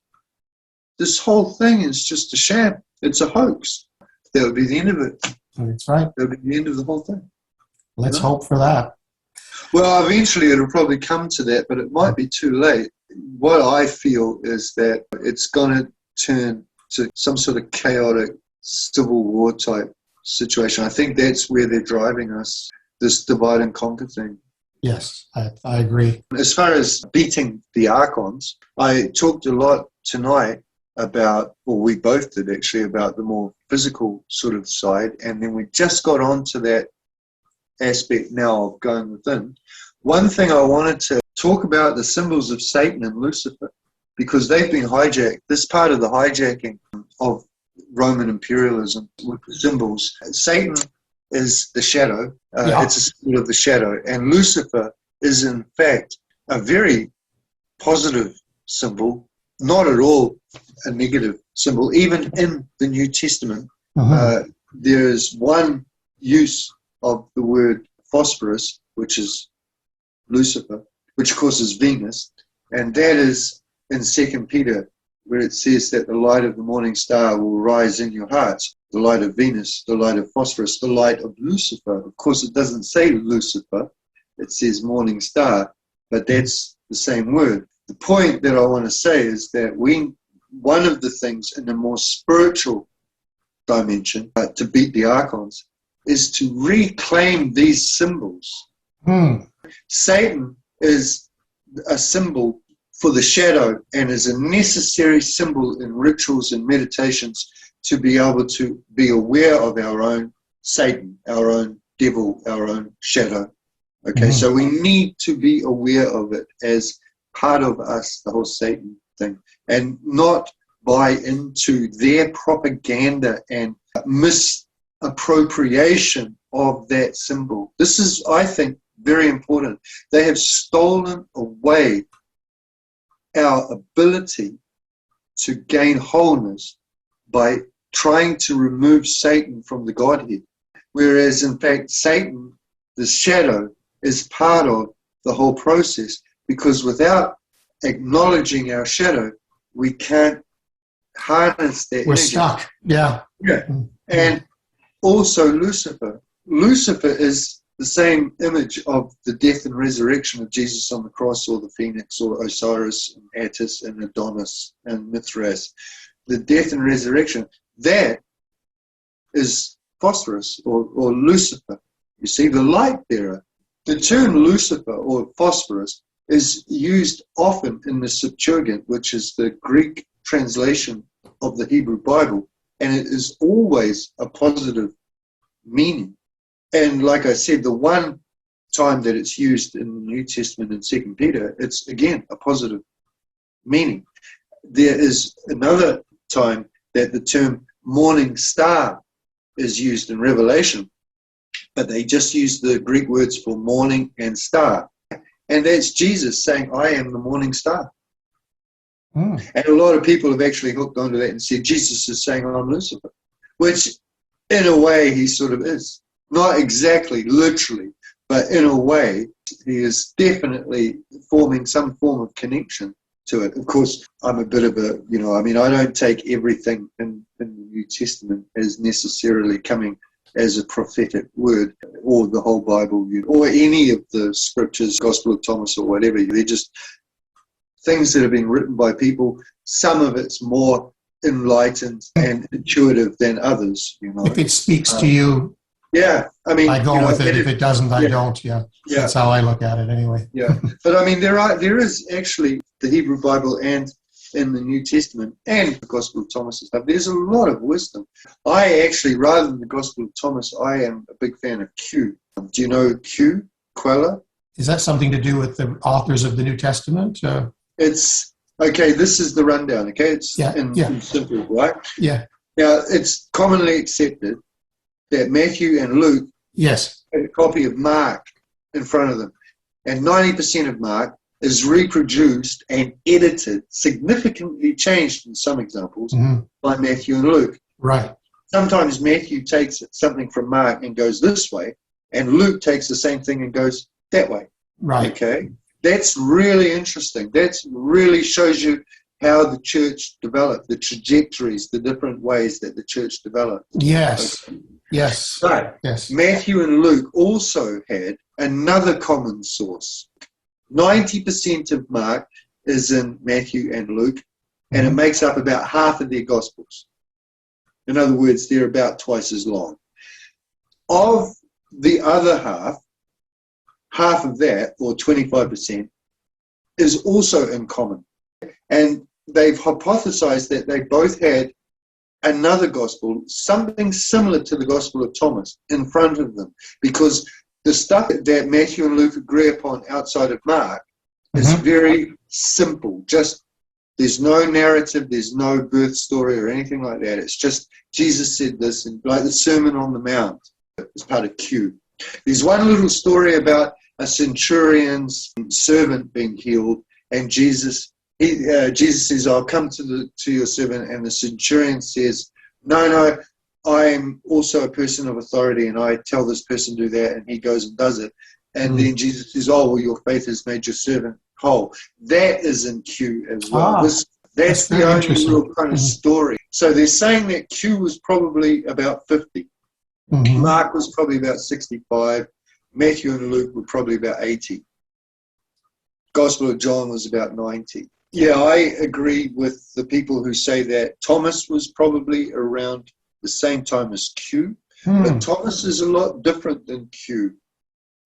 this whole thing is just a sham, it's a hoax, that would be the end of it. That's right. That would be the end of the whole thing. Let's hope for that. Well, eventually it'll probably come to that, but it might be too late. What I feel is that it's going to turn to some sort of chaotic civil war type situation. I think that's where they're driving us, this divide and conquer thing. Yes, I agree. As far as beating the Archons, I talked a lot tonight about, well, we both did actually, about the more physical sort of side, and then we just got onto that aspect now of going within. One thing I wanted to talk about, the symbols of Satan and Lucifer, because they've been hijacked. This part of the hijacking of Roman imperialism with the symbols. Satan is the shadow. It's a symbol of the shadow. And Lucifer is, in fact, a very positive symbol, not at all a negative symbol. Even in the New Testament, there is one use of the word phosphorus, which is Lucifer, which of course is Venus, and that is in 2 Peter, where it says that the light of the morning star will rise in your hearts, the light of Venus, the light of phosphorus, the light of Lucifer. Of course, it doesn't say Lucifer, it says morning star, but that's the same word. The point that I want to say is that one of the things in the more spiritual dimension to beat the Archons is to reclaim these symbols. Satan is a symbol for the shadow and is a necessary symbol in rituals and meditations to be able to be aware of our own Satan, our own devil, our own shadow. Okay, so we need to be aware of it as part of us, the whole Satan thing, and not buy into their propaganda and misappropriation of that symbol. This is, I think, very important. They have stolen away our ability to gain wholeness by trying to remove Satan from the Godhead. Whereas, in fact, Satan, the shadow, is part of the whole process, because without acknowledging our shadow, we can't harness that We're energy. stuck. Yeah. And also Lucifer. Lucifer is the same image of the death and resurrection of Jesus on the cross, or the phoenix, or Osiris and Attis and Adonis and Mithras. The death and resurrection, that is phosphorus or Lucifer. You see, the light bearer. The term Lucifer or phosphorus is used often in the Septuagint, which is the Greek translation of the Hebrew Bible, and it is always a positive meaning. And like I said, the one time that it's used in the New Testament in 2 Peter, it's again a positive meaning. There is another time that the term morning star is used in Revelation, but they just use the Greek words for morning and star. And that's Jesus saying, I am the morning star. And a lot of people have actually hooked onto that and said, Jesus is saying, I'm Lucifer, which in a way he sort of is. Not exactly, literally, but in a way, he is definitely forming some form of connection to it. Of course, I'm a bit of a, I don't take everything in the New Testament as necessarily coming as a prophetic word, or the whole Bible, or any of the scriptures, Gospel of Thomas or whatever. They're just things that have been written by people. Some of it's more enlightened and intuitive than others. If it speaks to you, I go with it. If it doesn't, I don't. That's how I look at it anyway. But I mean, there is actually the Hebrew Bible and in the New Testament and the Gospel of Thomas and stuff, there's a lot of wisdom. I actually, rather than the Gospel of Thomas, I am a big fan of Q. Do you know Q? Quella? Is that something to do with the authors of the New Testament? It's, okay, this is the rundown, okay? It's in simple, right? Yeah. Now, it's commonly accepted that Matthew and Luke Yes. have a copy of Mark in front of them. And 90% of Mark is reproduced and edited, significantly changed in some examples, by Matthew and Luke. Right. Sometimes Matthew takes something from Mark and goes this way, and Luke takes the same thing and goes that way. Right. Okay? That's really interesting. That really shows you how the church developed, the trajectories, the different ways that the church developed. Yes. Okay. Yes. But yes. Matthew and Luke also had another common source. 90% of Mark is in Matthew and Luke, and it makes up about half of their Gospels. In other words, they're about twice as long. Of the other half of that, or 25%, is also in common. And they've hypothesized that they both had another gospel, something similar to the Gospel of Thomas, in front of them. Because the stuff that Matthew and Luke agree upon outside of Mark is very simple. Just, there's no narrative, there's no birth story or anything like that. It's just, Jesus said this, and like the Sermon on the Mount is part of Q. There's one little story about a centurion's servant being healed, and Jesus says, I'll come to your servant, and the centurion says, no, I'm also a person of authority, and I tell this person to do that, and he goes and does it. And then Jesus says, oh, well, your faith has made your servant whole. That is in Q as well. That's the only real kind of story. So they're saying that Q was probably about 50. Mark was probably about 65. Matthew and Luke were probably about 80. Gospel of John was about 90. Yeah, I agree with the people who say that Thomas was probably around the same time as Q, but Thomas is a lot different than Q.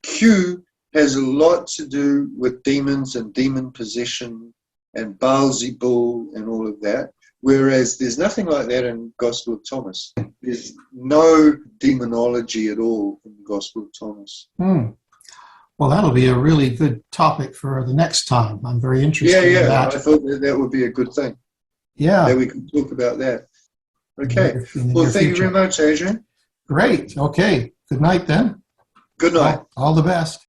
Q has a lot to do with demons and demon possession and Beelzebul and all of that, whereas there's nothing like that in Gospel of Thomas. There's no demonology at all in the Gospel of Thomas. Well, that'll be a really good topic for the next time. I'm very interested in that. I thought that would be a good thing. Yeah. That we can talk about that. Okay. Well, thank you very much, Adrian. Great. Okay. Good night then. Good night. All the best.